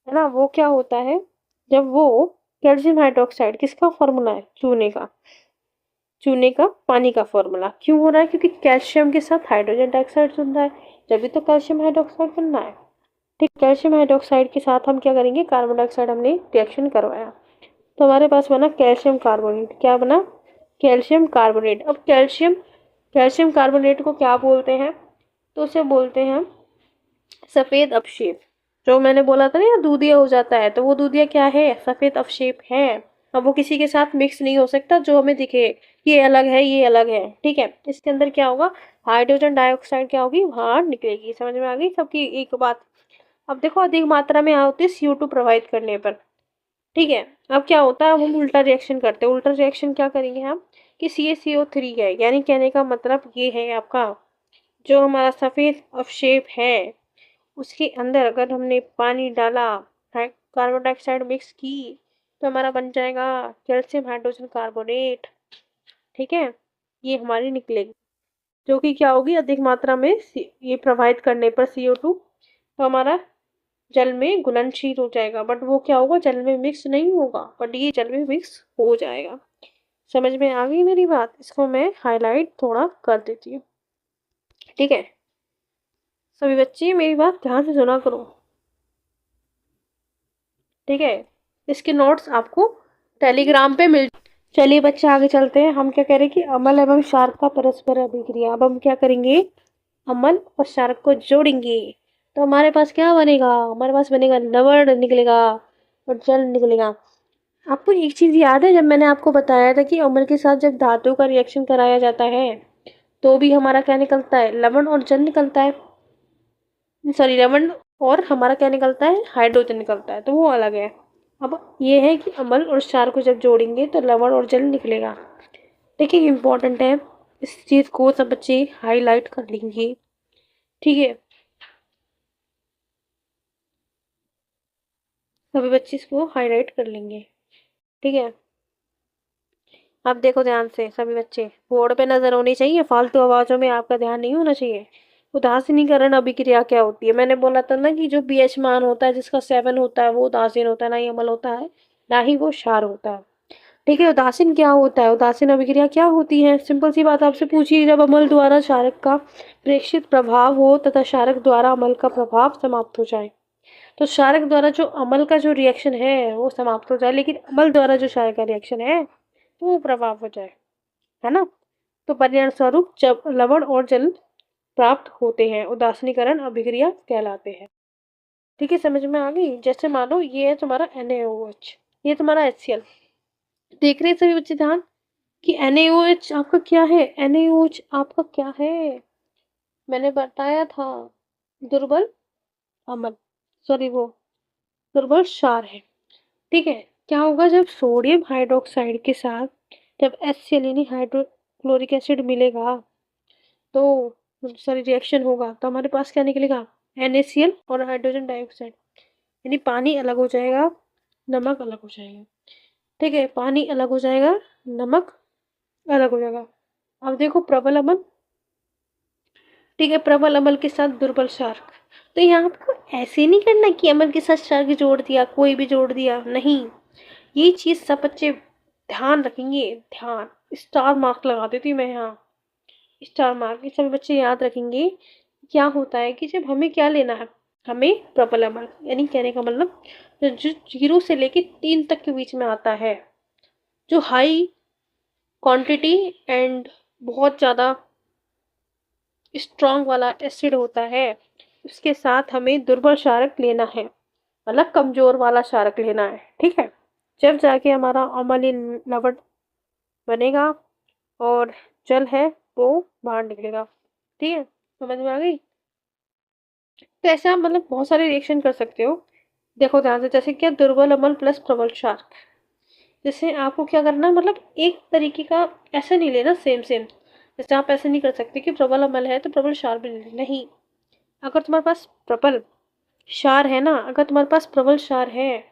ना, वो क्या होता है, जब वो कैल्शियम हाइड्रोक्साइड किसका फॉर्मूला है, चूने का। चूने का पानी का फॉर्मूला क्यों हो रहा है, क्योंकि कैल्शियम के साथ हाइड्रोजन डाइऑक्साइड बन रहा है, जब भी तो कैल्शियम हाइड्रोक्साइड बनना है। ठीक, कैल्शियम हाइड्रोक्साइड के साथ हम क्या करेंगे, कार्बन डाइऑक्साइड हमने रिएक्शन करवाया, तो हमारे पास बना कैल्शियम कार्बोनेट। क्या बना, कैल्शियम कार्बोनेट। अब कैल्शियम, कैल्शियम कार्बोनेट को क्या बोलते हैं, तो उसे बोलते हैं सफेद अवशेप। जो मैंने बोला था ना यार, दूधिया हो जाता है, तो वो दूधिया क्या है, सफेद अवशेप है। अब वो किसी के साथ मिक्स नहीं हो सकता जो हमें दिखे, ये अलग है ये अलग है। ठीक है, इसके अंदर क्या होगा, हाइड्रोजन डाइऑक्साइड क्या होगी, बाहर निकलेगी। समझ में आ गई सबकी एक बात। अब देखो, अधिक मात्रा में होती है CO2 प्रोवाइड करने पर। ठीक है, अब क्या होता है, हम उल्टा रिएक्शन करते हैं। उल्टा रिएक्शन क्या करेंगे हम, कि CaCO3 है, यानी कहने का मतलब ये है आपका, जो हमारा सफेद अवशेप है उसके अंदर अगर हमने पानी डाला, कार्बन डाइऑक्साइड मिक्स की, तो हमारा बन जाएगा कैल्शियम हाइड्रोजन कार्बोनेट। ठीक है, ये हमारी निकलेगी, जो कि क्या होगी, अधिक मात्रा में ये प्रवाहित करने पर CO2, तो हमारा जल में घुलनशील हो जाएगा। बट वो क्या होगा, जल में मिक्स नहीं होगा, बट ये जल में मिक्स हो जाएगा। समझ में आ गई मेरी बात? इसको मैं हाईलाइट थोड़ा कर देती हूँ। ठीक है, सभी बच्चे मेरी बात ध्यान से सुना करो। ठीक है, इसके नोट्स आपको टेलीग्राम पे मिल। चलिए बच्चे आगे चलते हैं, हम क्या करें कि अम्ल एवं क्षारक का परस्पर अभिक्रिया। अब हम क्या करेंगे, अम्ल और क्षारक को जोड़ेंगे, तो हमारे पास क्या बनेगा, हमारे पास बनेगा लवण निकलेगा और जल निकलेगा। आपको एक चीज याद है, जब मैंने आपको बताया था कि अम्ल के साथ जब धातु का रिएक्शन कराया जाता है तो भी हमारा क्या निकलता है, लवण और जल निकलता है। सॉरी, लवण और हमारा क्या निकलता है, हाइड्रोजन निकलता है, तो वो अलग है। अब ये है कि अम्ल और क्षार को जब जोड़ेंगे तो लवण और जल निकलेगा। देखिए इंपॉर्टेंट है, इस चीज को सब बच्चे हाईलाइट कर लेंगे। ठीक है, सभी बच्चे इसको हाईलाइट कर लेंगे। ठीक है, अब देखो ध्यान से सभी बच्चे, बोर्ड पे नजर होनी चाहिए, फालतू आवाजों में आपका ध्यान नहीं होना चाहिए। उदासीनीकरण अभिक्रिया क्या होती है? मैंने बोला था ना कि जो पीएच मान होता है जिसका 7 होता है वो उदासीन होता है, ना ही अम्ल होता है, ना ही वो क्षार होता है। ठीक है, उदासीन क्या होता है? उदासीन अभिक्रिया क्या होती है? सिंपल सी बात आपसे पूछिए, जब अम्ल द्वारा क्षारक का प्रेषित प्रभाव हो तथा क्षारक द्वारा अम्ल का प्रभाव समाप्त हो जाए। तो क्षारक द्वारा जो अम्ल का जो रिएक्शन है वो समाप्त हो जाए, लेकिन अम्ल द्वारा जो क्षारक का रिएक्शन है वो प्रभाव हो जाए, है ना? तो परिणाम स्वरूप जब लवण और जल प्राप्त होते हैं, उदासीनीकरण अभिक्रिया कहलाते हैं। ठीक है, समझ में आ गई? जैसे मानो ये है तुम्हारा NaOH, ये तुम्हारा HCl। देख रहे हैं सभी बच्चे ध्यान कि NaOH आपका क्या है? NaOH आपका क्या है? मैंने बताया था, दुर्बल अम्ल, सॉरी वो दुर्बल क्षार है। ठीक है, क्या होगा जब सोडियम हाइड्रोक्साइड के साथ जब HCl यानी हाइड्रोक्लोरिक एसिड मिलेगा, तो सॉरी रिएक्शन होगा, तो हमारे पास क्या निकलेगा? NaCl और हाइड्रोजन डाइऑक्साइड, यानी पानी अलग हो जाएगा, नमक अलग हो जाएगा। ठीक है, पानी अलग हो जाएगा, नमक अलग हो जाएगा। अब देखो प्रबल अम्ल, ठीक है, प्रबल अम्ल के साथ दुर्बल क्षार। तो यहाँ आपको ऐसे नहीं करना कि अम्ल के साथ क्षार जोड़ दिया, कोई भी जोड़ दिया, नहीं। ये चीज सब बच्चे ध्यान रखेंगे, ध्यान, स्टार मार्क लगा देती हूँ मैं यहाँ, स्टार मार्क, ये सभी बच्चे याद रखेंगे। क्या होता है कि जब हमें क्या लेना है, हमें प्रबल अम्ल, यानी कहने का मतलब जो 0 से लेके 3 तक के बीच में आता है, जो हाई क्वांटिटी एंड बहुत ज़्यादा स्ट्रॉन्ग वाला एसिड होता है, उसके साथ हमें दुर्बल क्षारक लेना है, मतलब कमजोर वाला क्षारक लेना है। ठीक है, जब जाके हमारा अम्लीय लवण बनेगा और जल है वो बाहर निकलेगा। ठीक है, समझ में आ गई? तो ऐसा मतलब बहुत सारे रिएक्शन कर सकते हो। देखो ध्यान से, जैसे क्या, दुर्बल अम्ल प्लस प्रबल क्षार। जैसे आपको क्या करना, मतलब एक तरीके का ऐसा नहीं लेना सेम सेम। जैसे आप ऐसे नहीं कर सकते कि प्रबल अम्ल है तो प्रबल क्षार भी ले लेना, नहीं। अगर तुम्हारे पास प्रबल क्षार है ना, अगर तुम्हारे पास प्रबल क्षार है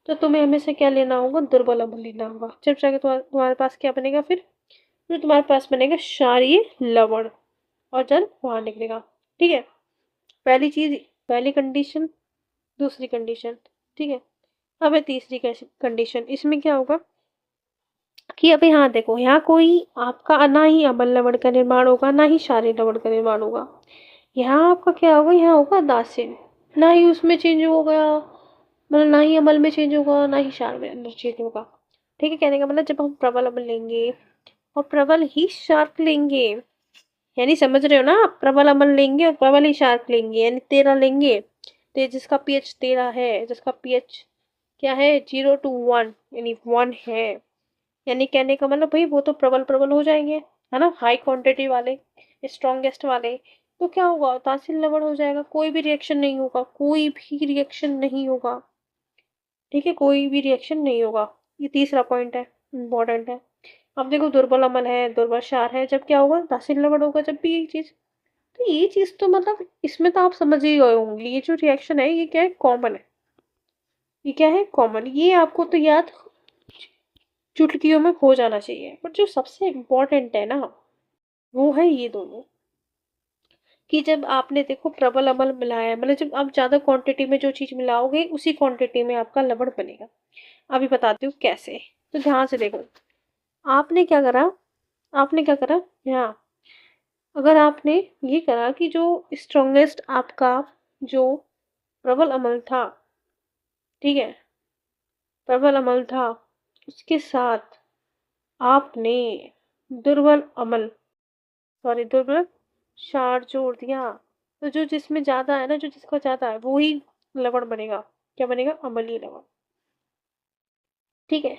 तो तुम्हें हमेशा क्या लेना होगा? दुर्बल अम्ल लेना होगा। जब जाके तुम्हारे पास क्या बनेगा? फिर तुम्हारे पास बनेगा क्षारीय लवण और जल बाहर निकलेगा। ठीक है, पहली चीज, पहली कंडीशन, दूसरी कंडीशन। ठीक है, अब है तीसरी कंडीशन। इसमें क्या होगा कि अभी यहाँ देखो, यहाँ कोई आपका ना ही अम्ल लवण का निर्माण होगा, ना ही क्षारीय लवण का निर्माण होगा। यहाँ आपका क्या होगा? यहाँ होगा दासिन, ना ही उसमें चेंज हो गया, मतलब ना ही अम्ल में चेंज होगा, ना ही क्षार में अंदर चेंज होगा। ठीक है, कहने का मतलब जब हम प्रबल अम्ल लेंगे और प्रबल ही शार्क लेंगे, यानी समझ रहे हो ना आप, प्रबल अम्ल लेंगे और प्रबल ही शार्क लेंगे, यानी 13 लेंगे, तो जिसका पीएच 13 है, जिसका पीएच क्या है? 0 to 1, यानी 1 है, यानी कहने का मतलब भाई वो तो प्रबल प्रबल हो जाएंगे, है ना, हाई क्वांटिटी वाले, स्ट्रॉन्गेस्ट वाले। तो क्या होगा? तासील लवण हो जाएगा, कोई भी रिएक्शन नहीं होगा, कोई भी रिएक्शन नहीं होगा। ठीक है, कोई भी रिएक्शन नहीं होगा। ये तीसरा पॉइंट है, इंपॉर्टेंट है। अब देखो दुर्बल अम्ल है, दुर्बल क्षार है, जब क्या होगा? तासील लवण होगा, जब भी ये चीज। तो ये चीज तो मतलब इसमें तो आप समझ ही गए होंगे, ये जो रिएक्शन है ये क्या है? कॉमन है। ये क्या है? कॉमन। ये आपको तो याद चुटकियों में हो जाना चाहिए, बट जो सबसे इम्पोर्टेंट है ना, वो है ये दोनों। कि जब आपने देखो प्रबल अम्ल मिलाया, मतलब जब आप ज्यादा क्वांटिटी में जो चीज मिलाओगे उसी क्वांटिटी में आपका लवण बनेगा। अभी बताती हूँ कैसे। तो ध्यान से देखो, आपने क्या करा, आपने क्या करा यहाँ, अगर आपने ये करा कि जो स्ट्रॉन्गेस्ट आपका जो प्रबल अम्ल था, ठीक है, प्रबल अम्ल था, उसके साथ आपने दुर्बल अम्ल, सॉरी दुर्बल क्षार जोड़ दिया, तो जो जिसमें ज्यादा है ना, जो जिसका ज्यादा है वो ही लवण बनेगा। क्या बनेगा? अम्लीय लवण। ठीक है,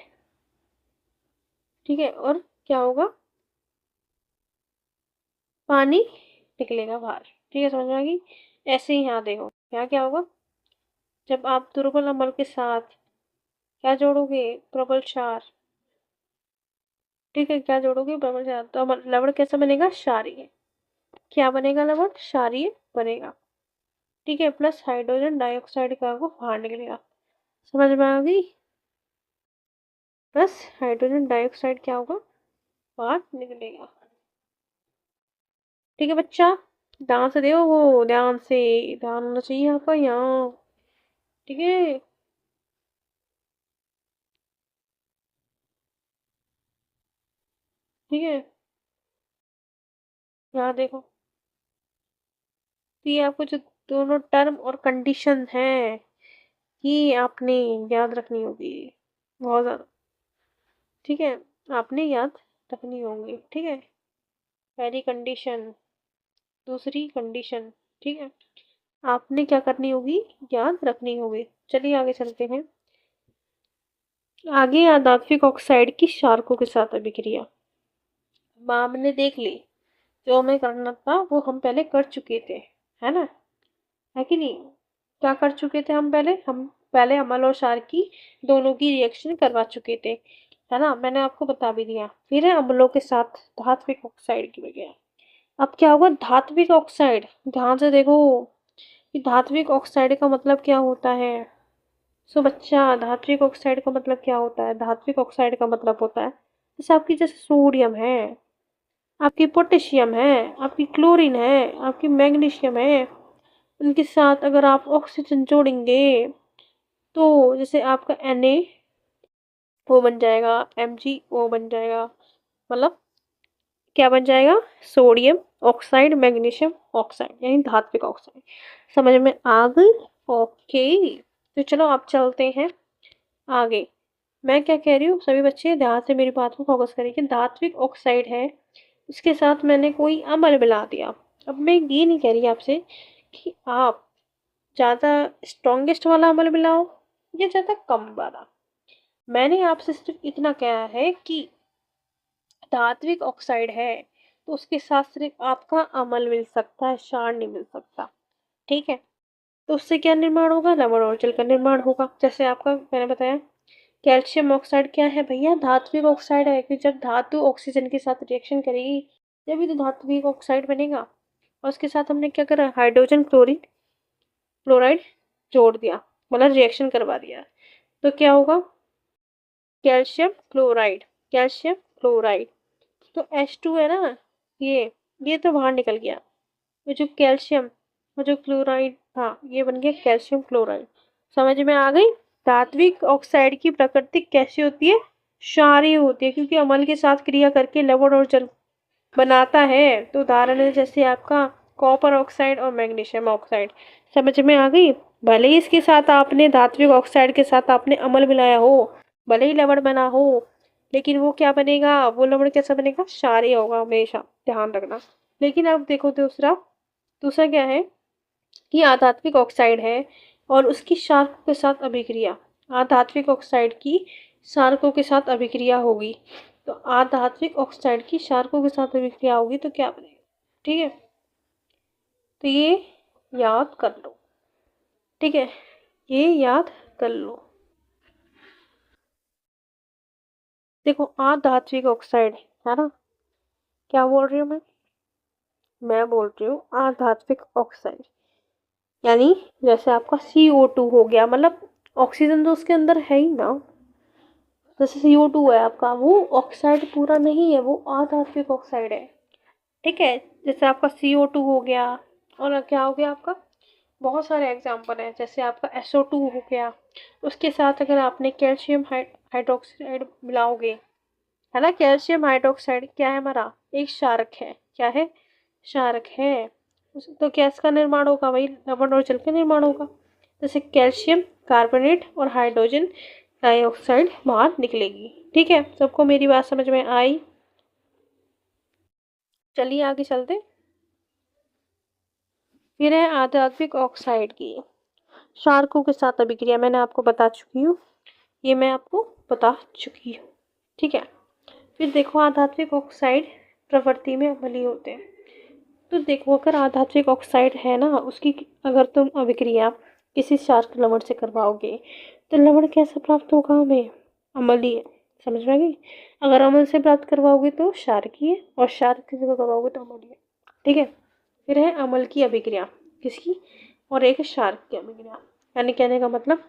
ठीक है, और क्या होगा? पानी निकलेगा बाहर। ठीक है, समझ में आ गई? ऐसे ही यहाँ देखो, यहाँ क्या होगा, जब आप दुर्बल अम्ल के साथ क्या जोड़ोगे? प्रबल क्षार, ठीक है, क्या जोड़ोगे लवण से तो लवण कैसा बनेगा, क्षारीय। क्या बनेगा, लवण क्षारीय बनेगा। ठीक है, प्लस हाइड्रोजन डाइऑक्साइड का वो बाहर निकलेगा। समझ में आ गई। प्लस हाइड्रोजन डाइऑक्साइड क्या होगा, बाहर निकलेगा। ठीक है बच्चा, ध्यान से देखो, वो ध्यान से, ध्यान होना चाहिए आपका यहाँ। ठीक है। ठीक है, यहाँ देखो, तो ये आपको जो दोनों टर्म और कंडीशन है ये आपने याद रखनी होगी, बहुत ज्यादा। ठीक है, आपने याद रखनी होगी। ठीक है, पहली कंडीशन, दूसरी कंडीशन। ठीक है, आपने क्या करनी होगी, याद रखनी होगी। चलिए आगे चलते हैं। आगे आधात्विक ऑक्साइड की क्षारकों के साथ अभिक्रिया। हमने देख ली, जो हमें करना था वो हम पहले कर चुके थे, है ना, है कि नहीं। क्या कर चुके थे हम पहले अम्ल और क्षार की दोनों की रिएक्शन करवा चुके थे, है ना, मैंने आपको बता भी दिया। फिर है अम्लों के साथ धात्विक ऑक्साइड की वजह। अब क्या होगा, धात्विक ऑक्साइड, ध्यान से देखो कि धात्विक ऑक्साइड का मतलब क्या होता है। सो बच्चा, धात्विक ऑक्साइड का मतलब क्या होता है, धात्विक ऑक्साइड का मतलब होता है जैसे आपकी, जैसे सोडियम है, आपकी पोटेशियम है, आपकी क्लोरीन है, आपकी मैग्नीशियम है, उनके साथ अगर आप ऑक्सीजन जोड़ेंगे तो जैसे आपका Na वो बन जाएगा, MgO बन जाएगा, मतलब क्या बन जाएगा, सोडियम ऑक्साइड मैग्नीशियम ऑक्साइड, यानी धात्विक ऑक्साइड। समझ में आ गई। ओके, तो चलो आप चलते हैं आगे। मैं क्या कह रही हूँ, सभी बच्चे ध्यान से मेरी बात को फोकस करें कि धात्विक ऑक्साइड है, इसके साथ मैंने कोई अम्ल मिला दिया। अब मैं ये नहीं कह रही आपसे कि आप ज़्यादा स्ट्रॉन्गेस्ट वाला अम्ल मिलाओ या ज़्यादा कम वाला। मैंने आपसे सिर्फ इतना कहा है कि धात्विक ऑक्साइड है तो उसके साथ सिर्फ आपका अम्ल मिल सकता है, क्षार नहीं मिल सकता। ठीक है, तो उससे क्या निर्माण होगा, लवण और जल का निर्माण होगा। जैसे आपका मैंने बताया कैल्शियम ऑक्साइड क्या है भैया, धात्विक ऑक्साइड है, कि जब धातु ऑक्सीजन के साथ रिएक्शन करेगी तभी तो धात्विक ऑक्साइड बनेगा। और उसके साथ हमने क्या करा, हाइड्रोजन क्लोराइड जोड़ दिया, मतलब रिएक्शन करवा दिया, तो क्या होगा, कैल्शियम क्लोराइड, कैल्शियम क्लोराइड। तो H2 है ना, ये तो बाहर निकल गया, ये जो कैल्शियम और जो क्लोराइड था ये बन गया कैल्शियम क्लोराइड। समझ में आ गई। धात्विक ऑक्साइड की प्रकृति कैसी होती है, क्षारीय होती है, क्योंकि अम्ल के साथ क्रिया करके लवण और जल बनाता है। तो उदाहरण है जैसे आपका कॉपर ऑक्साइड और मैग्नीशियम ऑक्साइड। समझ में आ गई। भले ही इसके साथ आपने धात्विक ऑक्साइड के साथ आपने अम्ल मिलाया हो, भले ही लवण बना हो, लेकिन वो क्या बनेगा, वो लवण कैसा बनेगा, क्षारीय होगा हमेशा, ध्यान रखना। लेकिन अब देखो दूसरा, दूसरा क्या है कि आधात्विक ऑक्साइड है और उसकी क्षारकों के साथ अभिक्रिया, आधात्विक ऑक्साइड की क्षारकों के साथ अभिक्रिया होगी, तो आधात्विक ऑक्साइड की क्षारकों के साथ अभिक्रिया होगी तो क्या बनेगा। ठीक है, तो ये याद कर लो। ठीक है, ये याद कर लो। देखो आधात्विक ऑक्साइड है ना, क्या बोल रही हूँ मैं बोल रही हूँ आधात्विक ऑक्साइड, यानी जैसे आपका CO2 हो गया, मतलब ऑक्सीजन तो उसके अंदर है ही ना, जैसे CO2 है आपका, वो ऑक्साइड पूरा नहीं है, वो आधात्विक ऑक्साइड है। ठीक है, जैसे आपका CO2 हो गया, और क्या हो गया आपका, बहुत सारे एग्जाम्पल हैं, जैसे आपका SO2 हो गया, उसके साथ अगर आपने कैल्शियम हाइड्रोक्साइड मिलाओगे, है ना, कैल्शियम हाइड्रोक्साइड क्या है हमारा, एक क्षारक है, क्या है, क्षारक है। तो गैस का निर्माण होगा, वही लवण और जल का निर्माण होगा, जैसे कैल्शियम कार्बोनेट और हाइड्रोजन डाइऑक्साइड बाहर निकलेगी। ठीक है, सबको मेरी बात समझ में आई। चलिए आगे चलते। फिर है आधात्विक ऑक्साइड की क्षारकों के साथ अभिक्रिया, मैंने आपको बता चुकी हूँ, ये मैं आपको बता चुकी हूँ। ठीक है, फिर देखो आधात्विक ऑक्साइड प्रवृत्ति में अम्लीय होते हैं। तो देखो अगर आधात्विक ऑक्साइड है ना, उसकी अगर तुम अभिक्रिया किसी क्षारक लवण से करवाओगे तो लवण कैसा प्राप्त होगा हमें, अम्लीय। समझ में आ गई। अगर अमल से प्राप्त करवाओगे तो क्षारकीय, और क्षारकीय से करवाओगे तो अम्लीय। ठीक है। फिर है अम्ल की अभिक्रिया, किसकी, और एक क्षारक की अभिक्रिया। यानी कहने का मतलब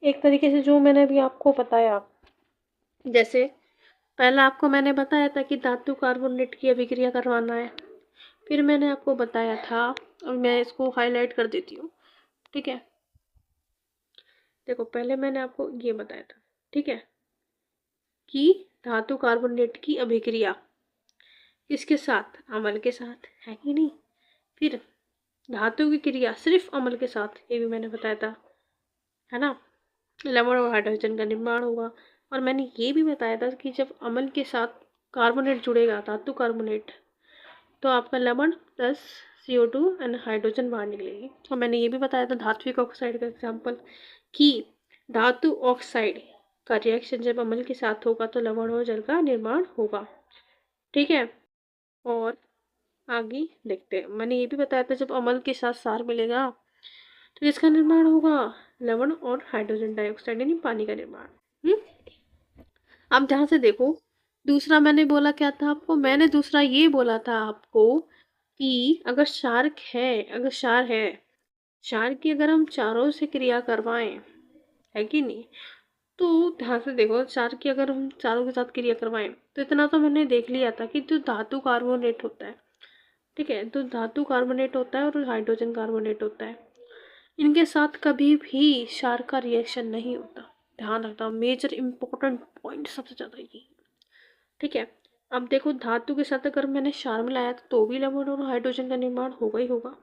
एक तरीके से जो मैंने अभी आपको बताया, जैसे पहला आपको मैंने बताया था कि धातु कार्बोनेट की अभिक्रिया करवाना है, फिर मैंने आपको बताया था, और मैं इसको हाईलाइट कर देती हूँ। ठीक है, देखो पहले मैंने आपको ये बताया था, ठीक है, कि धातु कार्बोनेट की अभिक्रिया किसके साथ, अम्ल के साथ, है कि नहीं। फिर धातु की क्रिया सिर्फ अम्ल के साथ, ये भी मैंने बताया था, है ना, लवण और हाइड्रोजन का निर्माण होगा। और मैंने ये भी बताया था कि जब अम्ल के साथ कार्बोनेट जुड़ेगा, धातु कार्बोनेट, तो आपका लवण प्लस CO2 एंड हाइड्रोजन बाहर निकलेगी। और मैंने ये भी बताया था धात्विक ऑक्साइड का एग्जाम्पल, कि धातु ऑक्साइड का रिएक्शन जब अम्ल के साथ होगा तो लवण और जल का निर्माण होगा। ठीक है, और आगे देखते हैं। मैंने ये भी बताया था जब अम्ल के साथ क्षार मिलेगा तो इसका निर्माण होगा, लवण और हाइड्रोजन डाइऑक्साइड यानी पानी का निर्माण। अब ध्यान से देखो, दूसरा मैंने बोला क्या था आपको, मैंने दूसरा ये बोला था आपको कि अगर क्षारक है, अगर क्षार है, क्षार की अगर हम चारों से क्रिया करवाएं, है कि नहीं, तो ध्यान से देखो, क्षार की अगर हम चारों के साथ क्रिया करवाएं तो इतना तो मैंने देख लिया था कि जो धातु कार्बोनेट होता है, ठीक है, तो धातु कार्बोनेट होता है और हाइड्रोजन कार्बोनेट होता है, इनके साथ कभी भी क्षार का रिएक्शन नहीं होता। ध्यान रखना, मेजर इंपॉर्टेंट पॉइंट सबसे ज़्यादा ये। ठीक है, अब देखो धातु के साथ अगर मैंने क्षार मिलाया तो भी लवण और हाइड्रोजन का निर्माण होगा ही होगा,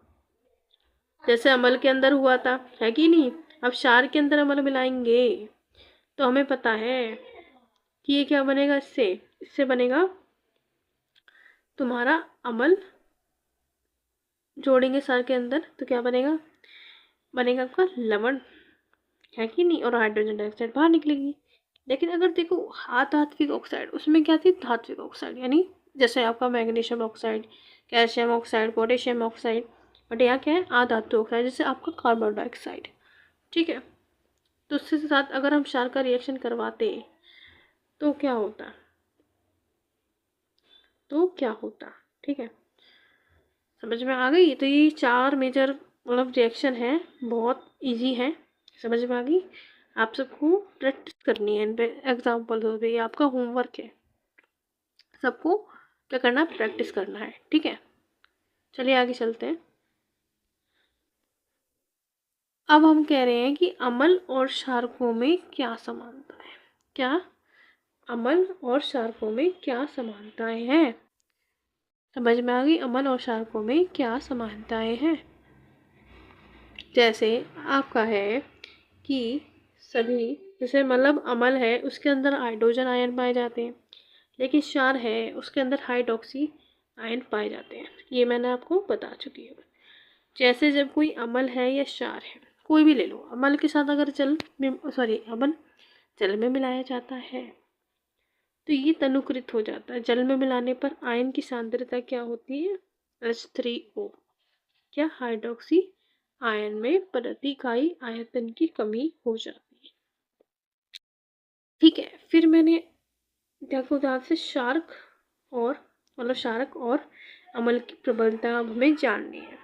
जैसे अम्ल के अंदर हुआ था, है कि नहीं। अब क्षार के अंदर अम्ल मिलाएंगे तो हमें पता है कि ये क्या बनेगा, इससे इससे बनेगा तुम्हारा अम्ल, जोड़ेंगे क्षार के अंदर तो क्या बनेगा, बनेगा आपका लवण, है कि नहीं, और हाइड्रोजन डाइऑक्साइड बाहर निकलेगी। लेकिन अगर देखो अधात्विक ऑक्साइड, उसमें क्या थी, धात्विक ऑक्साइड, यानी जैसे आपका magnesium oxide, calcium oxide, potassium oxide, but यहाँ क्या है, अधातु ऑक्साइड, जैसे आपका कार्बन डाइऑक्साइड। ठीक है, तो उसके साथ अगर हम क्षार का रिएक्शन करवाते तो क्या होता, तो क्या होता। ठीक है, समझ में आ गई। तो ये 4 मेजर मतलब रिएक्शन है, बहुत इजी है, समझ में आ गई। आप सबको प्रैक्टिस करनी है इन पे, एग्जाम्पल हो गई, आपका होमवर्क है, सबको क्या करना है, प्रैक्टिस करना है। ठीक है, चलिए आगे चलते हैं। अब हम कह रहे हैं कि अम्ल और क्षारकों में क्या समानता है, क्या, अम्ल और क्षारकों में क्या समानताएं हैं, समझ में आ गई, अम्ल और क्षारकों में क्या समानताएं हैं। जैसे आपका है कि सभी, जैसे मतलब अम्ल है उसके अंदर हाइड्रोजन आयन पाए जाते हैं, लेकिन क्षार है उसके अंदर हाइड्रोक्सी आयन पाए जाते हैं, ये मैंने आपको बता चुकी हूँ। जैसे जब कोई अम्ल है या क्षार है, कोई भी ले लो, अम्ल के साथ अगर अम्ल जल में मिलाया जाता है तो ये तनुकृत हो जाता है, जल में मिलाने पर आयन की सांद्रता क्या होती है, H3O, क्या, हाइड्रोक्सी आयन में प्रति इकाई आयतन की कमी हो जाती है। ठीक है, फिर मैंने देखो ध्यान से, शार्क और मतलब क्षारक और अम्ल की प्रबलता अब हमें जाननी है,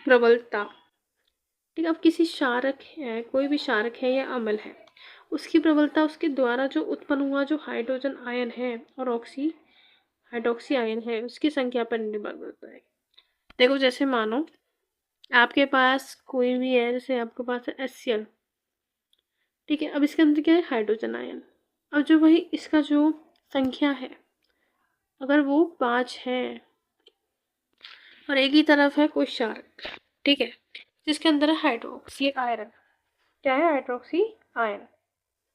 प्रबलता। ठीक है, अब किसी क्षारक है, कोई भी क्षारक है या अम्ल है, उसकी प्रबलता उसके द्वारा जो उत्पन्न हुआ जो हाइड्रोजन आयन है और हाइड्रोक्सी आयन है उसकी संख्या पर निर्भर करता है। देखो जैसे मानो आपके पास कोई भी है, जैसे आपके पास है HCl, ठीक है, अब इसके अंदर क्या है, हाइड्रोजन आयन। अब जो वही इसका जो संख्या है, अगर वो 5 है और एक ही तरफ है कोई क्षारक, ठीक है, जिसके अंदर है हाइड्रोक्सी आयरन, क्या है, हाइड्रोक्सी आयन,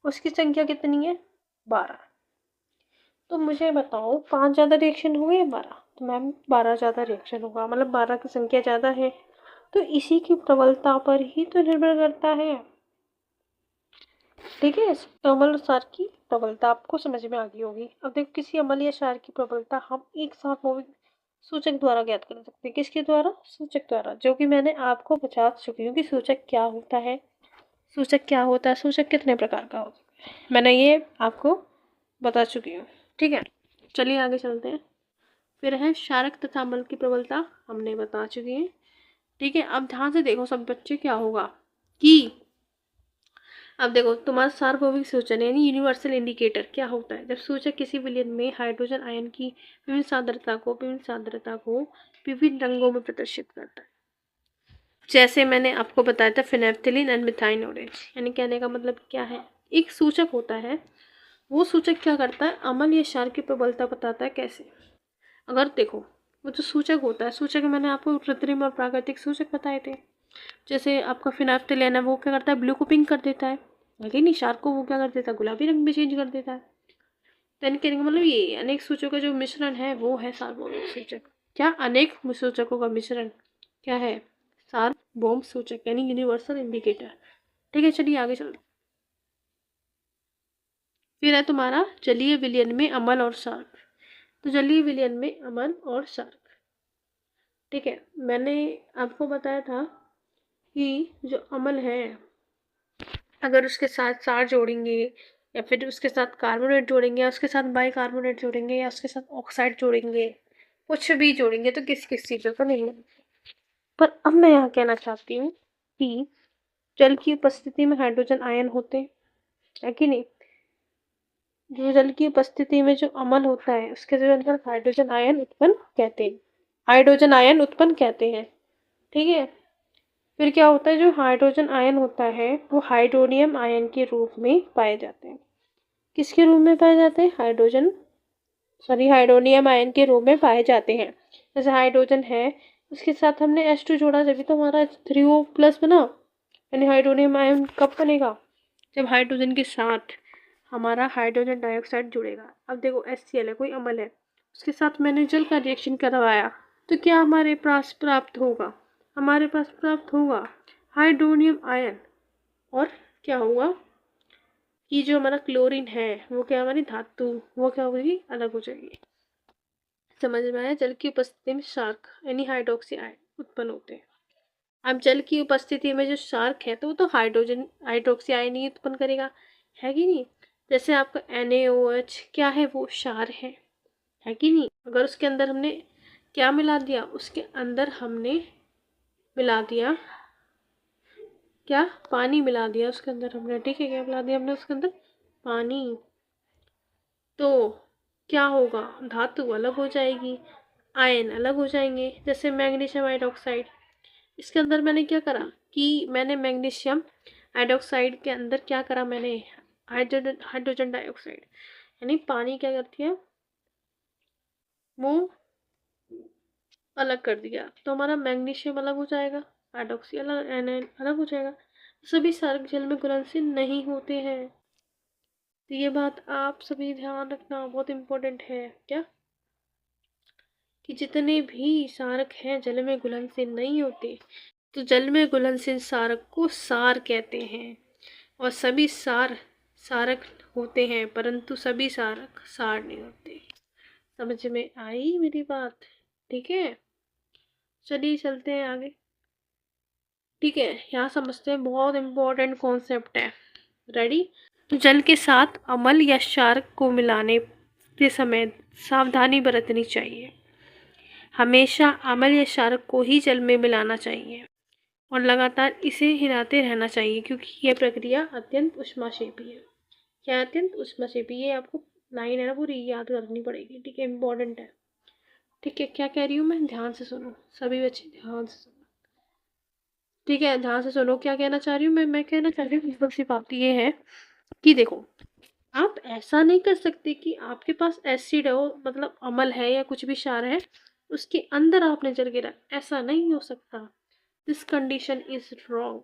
उसकी संख्या कितनी है, 12। तो मुझे बताओ 5 ज़्यादा रिएक्शन हुए या 12, तो मैम 12 ज़्यादा रिएक्शन होगा, मतलब 12 की संख्या ज़्यादा है, तो इसी की प्रबलता पर ही तो निर्भर करता है। ठीक है, अम्ल और क्षार की प्रबलता आपको समझ में आ गई होगी। अब देखो किसी अम्ल या क्षार की प्रबलता हम एक साथ सूचक द्वारा ज्ञात कर सकते हैं, किसके द्वारा, सूचक द्वारा, जो कि मैंने आपको बता चुकी हूँ कि सूचक क्या होता है, सूचक क्या होता है, सूचक कितने प्रकार का होता है, मैंने ये आपको बता चुकी हूँ। ठीक है, चलिए आगे चलते हैं। फिर है क्षारक तथा अम्ल की प्रबलता, हमने बता चुकी है। ठीक है, अब ध्यान से देखो सब बच्चे, क्या होगा कि अब देखो तुम्हारा सार्वभौमिक सूचन यानी यूनिवर्सल इंडिकेटर क्या होता है, जब सूचक किसी विलयन में हाइड्रोजन आयन की विभिन्न सांद्रता को विभिन्न रंगों में प्रदर्शित करता है। जैसे मैंने आपको बताया था फिनेप्थिलीन एंड मिथाइल ऑरेंज, यानी कहने का मतलब क्या है, एक सूचक होता है, वो सूचक क्या करता है, अम्ल या क्षार की प्रबलता बताता है। कैसे, अगर देखो वो जो सूचक होता है, सूचक मैंने आपको कृत्रिम और प्राकृतिक सूचक बताए थे। जैसे आपका फिनाफ्थिलीन है, वो क्या करता है, ब्लू को पिंक कर देता है, लेकिन निशार को वो क्या कर देता है, गुलाबी रंग में चेंज कर देता है। तो कहने का मतलब ये अनेक सूचकों का जो मिश्रण है वो है सार्वभौमिक सूचक। क्या, अनेक सूचकों का मिश्रण क्या है, सार्वभौम सूचक यानी यूनिवर्सल इंडिकेटर। ठीक है, चलिए आगे चलो। फिर है तुम्हारा जलीय विलयन में अम्ल और क्षारक। तो जलीय विलयन में अम्ल और क्षारक, ठीक है, मैंने आपको बताया था कि जो अम्ल है, अगर उसके साथ क्षार जोड़ेंगे या फिर उसके साथ कार्बोनेट जोड़ेंगे या उसके साथ बाइकार्बोनेट जोड़ेंगे या उसके साथ ऑक्साइड जोड़ेंगे, कुछ भी जोड़ेंगे तो किस किस चीज़ों का नहीं बनेगा। पर अब मैं यहाँ कहना चाहती हूँ कि जल की उपस्थिति में हाइड्रोजन आयन होते हैं, है कि नहीं। जो जल की उपस्थिति में जो अम्ल होता है उसके जो अंदर हाइड्रोजन आयन उत्पन्न कहते हैं, हाइड्रोजन आयन उत्पन्न कहते हैं। ठीक है, फिर क्या होता है, जो हाइड्रोजन आयन होता है वो हाइड्रोनियम आयन के रूप में पाए जाते हैं। किसके रूप में पाए जाते हैं, हाइड्रोनियम आयन के रूप में पाए जाते हैं। जैसे हाइड्रोजन है, उसके साथ हमने H2 जोड़ा, जब तो हमारा 3O प्लस बना, यानी हाइड्रोनियम आयन कब बनेगा, जब हाइड्रोजन के साथ हमारा हाइड्रोजन डाइऑक्साइड जुड़ेगा। अब देखो HCl है, कोई अम्ल है, उसके साथ मैंने जल का रिएक्शन करवाया, तो क्या हमारे पास प्राप्त होगा, हाइड्रोनियम आयन। और क्या होगा कि जो हमारा क्लोरीन है वो क्या, हमारी धातु वो क्या होगी, अलग हो जाएगी। समझ में आया, जल की उपस्थिति में शार्क यानी हाइड्रोक्सी आयन उत्पन्न होते हैं। अब जल की उपस्थिति में जो शार्क है तो वो तो हाइड्रोक्सी आयन ही उत्पन्न करेगा, है कि नहीं। जैसे आपका NaOH क्या है, वो क्षार है कि नहीं। अगर उसके अंदर हमने क्या मिला दिया, उसके अंदर हमने मिला दिया क्या, पानी मिला दिया उसके अंदर हमने, ठीक है, क्या मिला दिया हमने उसके अंदर, पानी। तो क्या होगा, धातु अलग हो जाएगी, आयन अलग हो जाएंगे। जैसे मैग्नीशियम हाइड्रोक्साइड, इसके अंदर मैंने क्या करा कि मैंने मैग्नीशियम हाइड्रोक्साइड के अंदर क्या करा, मैंने हाइड्रोजन डाइऑक्साइड यानी पानी क्या करती है, वो अलग कर दिया, तो हमारा मैग्नीशियम अलग हो जाएगा, हाइड्रोक्सी अलग, एनायन अलग हो जाएगा। सभी सार्क जल में घुलनशील नहीं होते हैं। तो ये बात आप सभी ध्यान रखना, बहुत इम्पोर्टेंट है क्या, कि जितने भी सारक हैं जल में घुलनशील नहीं होते। तो जल में घुलनशील सारक को सार कहते हैं, और सभी सारक होते हैं, परंतु सभी सारक सार नहीं होते। समझ में आई मेरी बात, ठीक है। चलिए चलते हैं आगे। ठीक है, यहाँ समझते हैं, बहुत इम्पोर्टेंट कॉन्सेप्ट है। रेडी। तो जल के साथ अम्ल या क्षार को मिलाने के समय सावधानी बरतनी चाहिए। हमेशा अम्ल या क्षार को ही जल में मिलाना चाहिए और लगातार इसे हिलाते रहना चाहिए, क्योंकि यह प्रक्रिया अत्यंत ऊष्माक्षेपी है। क्या, अत्यंत ऊष्माक्षेपी, ये आपको लाइन है ना पूरी याद करनी पड़ेगी, ठीक है, इम्पोर्टेंट है। ठीक है, क्या कह रही हूँ मैं, ध्यान से सुनो सभी बच्चे, ध्यान से सुनो। ठीक है, ध्यान से सुनो, क्या कहना चाह रही हूँ मैं कहना चाह रही हूँ बस बात ये है कि देखो, आप ऐसा नहीं कर सकते कि आपके पास एसिड हो, मतलब अम्ल है या कुछ भी क्षार है, उसके अंदर आपने जल गिरा, ऐसा नहीं हो सकता। This condition is wrong.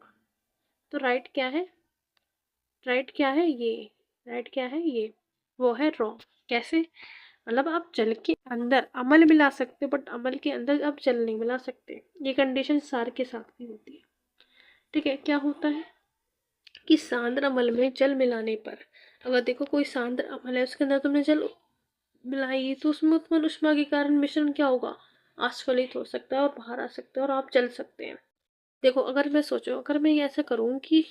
तो राइट क्या है, ये वो है रॉन्ग। कैसे, मतलब आप जल के अंदर अम्ल मिला सकते हो, बट अम्ल के अंदर आप जल नहीं मिला सकते। ये कंडीशन क्षार के साथ भी होती है। ठीक है, क्या होता है कि सांद्र अम्ल में जल मिलाने पर, अगर देखो कोई सांद्र अम्ल है उसके अंदर तुमने जल मिलाई, तो उसमें उत्पन्न ऊष्मा के कारण मिश्रण क्या होगा, आस्फलित हो सकता है और बाहर आ सकता है और आप जल सकते हैं। देखो, अगर मैं सोचो, अगर मैं ऐसा करूँ कि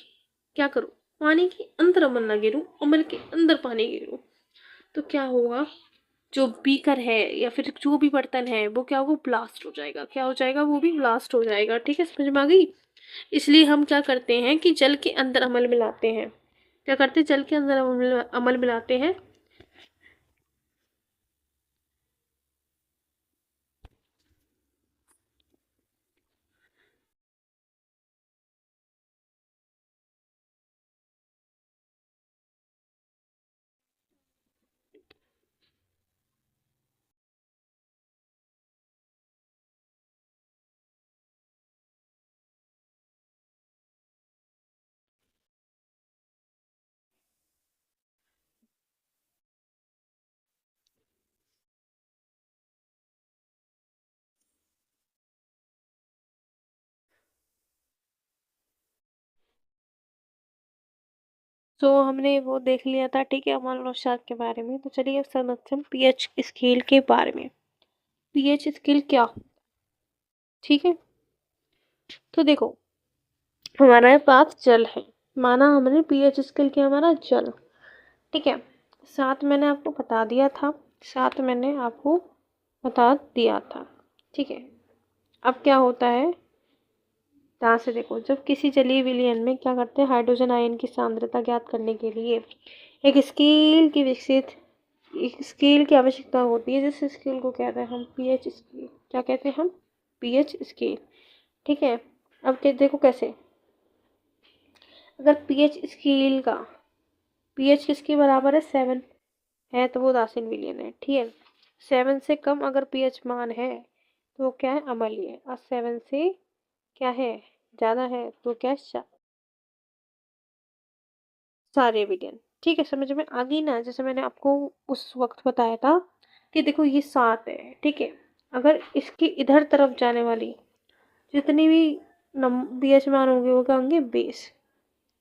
क्या करूँ, पानी के अंदर अम्ल ना गिरूँ, अम्ल के अंदर पानी गिरूँ, तो क्या होगा, जो बीकर है या फिर जो भी बर्तन है वो क्या होगा, ब्लास्ट हो जाएगा। क्या हो जाएगा, वो भी ब्लास्ट हो जाएगा। ठीक है, समझ में आ गई। इसलिए हम क्या करते हैं कि जल के अंदर अमल मिलाते हैं। क्या करते हैं, जल के अंदर अमल मिलाते हैं। तो हमने वो देख लिया था। ठीक है, अमल और क्षार के बारे में। तो चलिए अब समझते हैं पीएच स्केल के बारे में। पीएच स्केल क्या। ठीक है, तो देखो, हमारे पास जल है, माना हमने पीएच स्केल किया हमारा जल। ठीक है, साथ मैंने आपको बता दिया था, साथ मैंने आपको बता दिया था। ठीक है, अब क्या होता है, ध्यान से देखो। जब किसी जलीय विलयन में क्या करते हैं, हाइड्रोजन आयन की सांद्रता ज्ञात करने के लिए एक स्केल की आवश्यकता होती है, जिस स्केल को कहते हैं हम पीएच स्केल। क्या कहते हैं हम, पीएच स्केल। ठीक है, अब क्या देखो कैसे, अगर पीएच स्केल का पीएच किसके बराबर है, 7 है, तो वो उदासीन विलयन है। ठीक है, 7 से कम अगर पीएच मान है तो वो क्या है, अम्लीय है। और 7 से क्या है, ज़्यादा है, तो क्या है, सारे विलयन। ठीक है, समझ में आ गई ना। जैसे मैंने आपको उस वक्त बताया था कि देखो ये 7 है। ठीक है, अगर इसकी इधर तरफ जाने वाली जितनी भी पीएच मान होंगे वो क्या होंगे, बेस।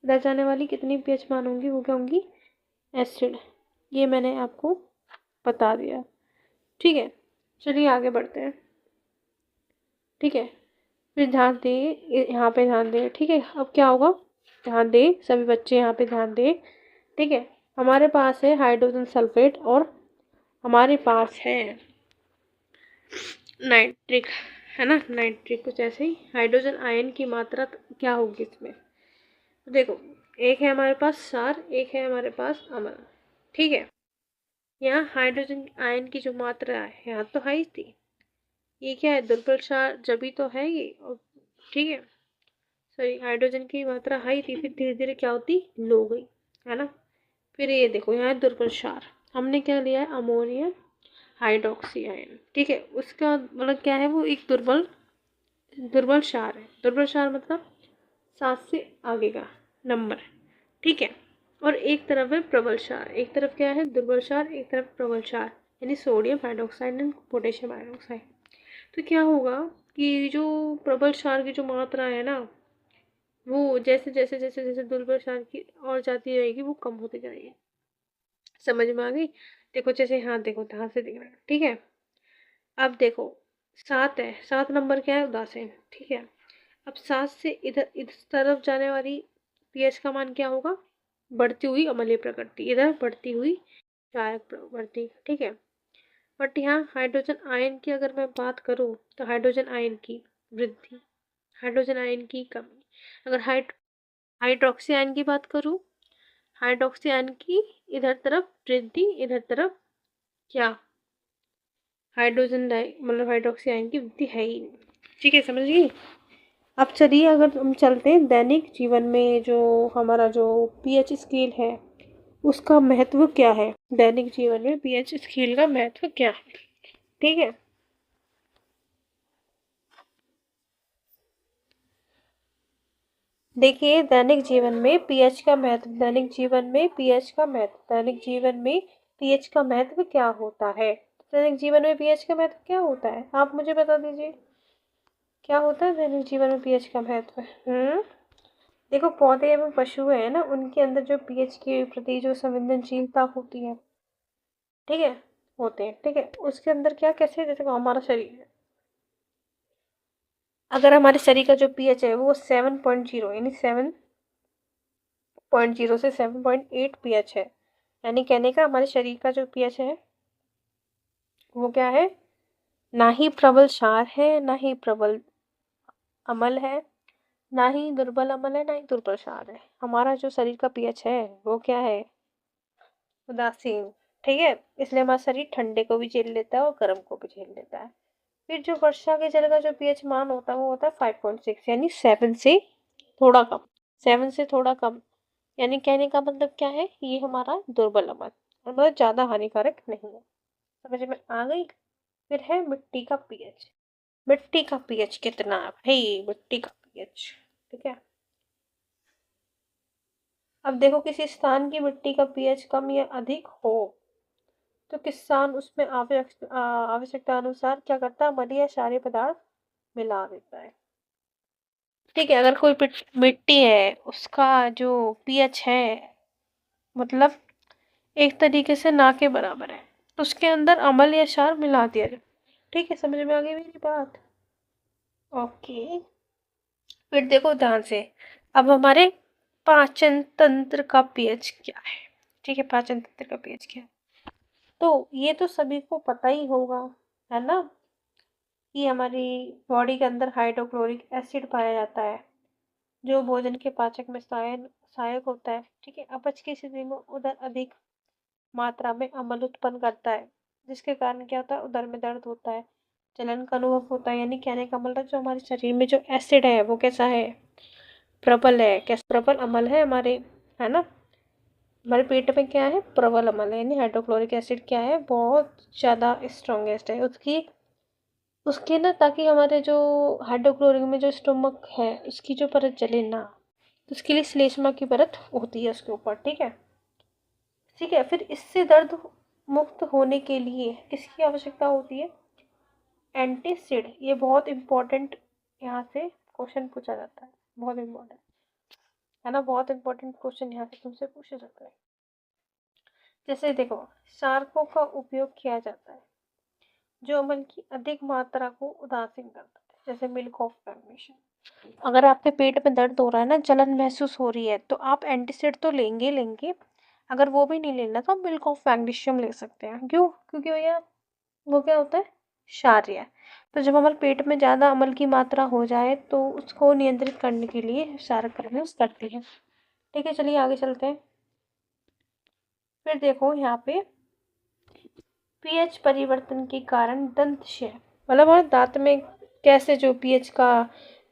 इधर जाने वाली कितनी पीएच मान होंगी वो क्या होंगी, एसिड। ये मैंने आपको बता दिया। ठीक है, चलिए आगे बढ़ते हैं। ठीक है, फिर ध्यान दे, यहाँ पे ध्यान दे। ठीक है, अब क्या होगा, ध्यान दे सभी बच्चे, यहाँ पे ध्यान दे। ठीक है, हमारे पास है हाइड्रोजन सल्फेट और हमारे पास है नाइट्रिक, है ना, नाइट्रिक। कुछ ऐसे ही हाइड्रोजन आयन की मात्रा क्या होगी इसमें, तो देखो, एक है हमारे पास क्षार, एक है हमारे पास अम्ल। ठीक है, यहाँ हाइड्रोजन आयन की जो मात्रा है यहाँ तो हाई थी, ये क्या है, दुर्बल क्षार जब तो है ये। और ठीक है, सॉरी, हाइड्रोजन की मात्रा हाई थी, फिर धीरे धीरे क्या होती, लो गई, है ना। फिर ये देखो, यहाँ है दुर्बल क्षार, हमने क्या लिया है, अमोनियम हाइड्रोक्सी आयन। ठीक है, उसका मतलब क्या है, वो एक दुर्बल दुर्बल क्षार है। दुर्बल क्षार मतलब 7 से आगे का नंबर। ठीक है, और एक तरफ है प्रबल क्षार। एक तरफ क्या है, दुर्बल क्षार, एक तरफ प्रबल क्षार, यानी sodium hydroxide and potassium hydroxide. तो क्या होगा कि जो प्रबल क्षार की जो मात्रा है ना, वो जैसे जैसे जैसे जैसे दुर्बल क्षार की और जाती रहेगी वो कम होती जाएगी। समझ में आ गई। देखो जैसे, हाँ देखो, ध्यान से देखना। ठीक है, अब देखो, 7 है, 7 नंबर क्या है, उदासीन। ठीक है, अब 7 से इधर इस तरफ जाने वाली पीएच का मान क्या होगा, बढ़ती हुई अम्लीय प्रकृति, इधर बढ़ती हुई क्षारक प्रवृत्ति। ठीक है, बट यहाँ हाइड्रोजन आयन की अगर मैं बात करूँ तो हाइड्रोजन आयन की वृद्धि, हाइड्रोजन आयन की कमी। अगर हाइड्रोक्सी आयन की बात करूँ, हाइड्रोक्सी आयन की इधर तरफ वृद्धि, इधर तरफ क्या, मतलब हाइड्रोक्सी आयन की वृद्धि है ही नहीं। ठीक है, समझ गई। अब चलिए, अगर हम चलते हैं दैनिक जीवन में, जो हमारा जो पीएच स्केल है उसका महत्व क्या है। दैनिक जीवन में पीएच स्केल का महत्व क्या है। ठीक है, देखिए, दैनिक जीवन में पीएच का महत्व, दैनिक जीवन में पीएच का महत्व, दैनिक जीवन में पीएच का महत्व क्या होता है। दैनिक जीवन में पीएच का महत्व क्या होता है, आप मुझे बता दीजिए, क्या होता है दैनिक जीवन में पीएच का महत्व। देखो, पौधे एवं पशु है ना, उनके अंदर जो पीएच के प्रति जो संवेदनशीलता होती है, ठीक है, होते हैं। ठीक है, उसके अंदर क्या कैसे, जैसे हमारा शरीर है, अगर हमारे शरीर का जो पीएच है वो 7.0 यानी 7.0 से 7.8 पीएच है यानी कहने का हमारे शरीर का जो पीएच है वो क्या है, ना ही प्रबल क्षार है ना ही प्रबल अम्ल है, ना ही दुर्बल अम्ल है ना ही दुर्बल क्षार है। हमारा जो शरीर का पीएच है वो क्या है, उदासीन। ठीक है, इसलिए हमारा शरीर ठंडे को भी झेल लेता है और गर्म को भी झेल लेता है। फिर जो वर्षा के जल का जो पीएच मान होता है वो होता है 5.6, यानी 7 से थोड़ा कम। 7 से थोड़ा कम यानी कहने का मतलब क्या है, ये हमारा दुर्बल अम्ल, मतलब ज्यादा हानिकारक नहीं है। समझ में आ गई। फिर है मिट्टी का पीएच। मिट्टी का पीएच कितना है भाई, मिट्टी का पीएच। ठीक है, अब देखो किसी स्थान की मिट्टी का पीएच कम या अधिक हो तो किसान उसमें आवश्यकता अनुसार क्या करता है, अम्लीय या क्षारीय पदार्थ मिला देता है। ठीक है, अगर कोई मिट्टी है उसका जो पीएच है मतलब एक तरीके से ना के बराबर है तो उसके अंदर अम्ल या क्षार मिला दिया जाए। ठीक है, समझ में आ गई मेरी बात। ओके, फिर देखो ध्यान से, अब हमारे पाचन तंत्र का पीएच क्या है। ठीक है, पाचन तंत्र का पीएच क्या है, तो ये तो सभी को पता ही होगा, है ना, कि हमारी बॉडी के अंदर हाइड्रोक्लोरिक एसिड पाया जाता है जो भोजन के पाचक में सहायक होता है। ठीक है, अपच की स्थिति में उधर अधिक मात्रा में अम्ल उत्पन्न करता है जिसके कारण क्या होता है, उदर में दर्द होता है, जलन का अनुभव होता है। यानी कहने का मतलब जो हमारे शरीर में जो एसिड है वो कैसा है, प्रबल है। कैसा प्रबल अम्ल है हमारे, है ना, हमारे पेट में क्या है, प्रबल अम्ल है, यानी हाइड्रोक्लोरिक एसिड क्या है, बहुत ज़्यादा स्ट्रॉन्गेस्ट है उसकी, उसके ना, ताकि हमारे जो हाइड्रोक्लोरिक में जो स्टोमक है उसकी जो परत जले ना, तो उसके लिए श्लेष्मा की परत होती है उसके ऊपर। ठीक है, ठीक है, फिर इससे दर्द मुक्त होने के लिए किसकी आवश्यकता होती है, एंटीसिड। ये बहुत इंपॉर्टेंट, यहाँ से क्वेश्चन पूछा जाता है, बहुत इंपॉर्टेंट है ना, बहुत इंपॉर्टेंट क्वेश्चन यहाँ से तुमसे पूछा जाता है। जैसे देखो, शार्कों का उपयोग किया जाता है जो अम्ल की अधिक मात्रा को उदासीन करता है, जैसे मिल्क ऑफ मैग्नीशियम। अगर आपके पेट में दर्द हो रहा है ना, जलन महसूस हो रही है, तो आप एंटीसिड तो लेंगे लेंगे, अगर वो भी नहीं लेना तो आप मिल्क ऑफ मैग्नीशियम ले सकते हैं। क्यों, क्योंकि भैया वो क्या होता है, क्षारीय है। तो जब हमारे पेट में ज़्यादा अम्ल की मात्रा हो जाए तो उसको नियंत्रित करने के लिए क्षारक यूज करती है। ठीक है, चलिए आगे चलते हैं। फिर देखो यहाँ पे पीएच परिवर्तन के कारण दंत क्षय, मतलब हमारे दांत में कैसे जो पीएच का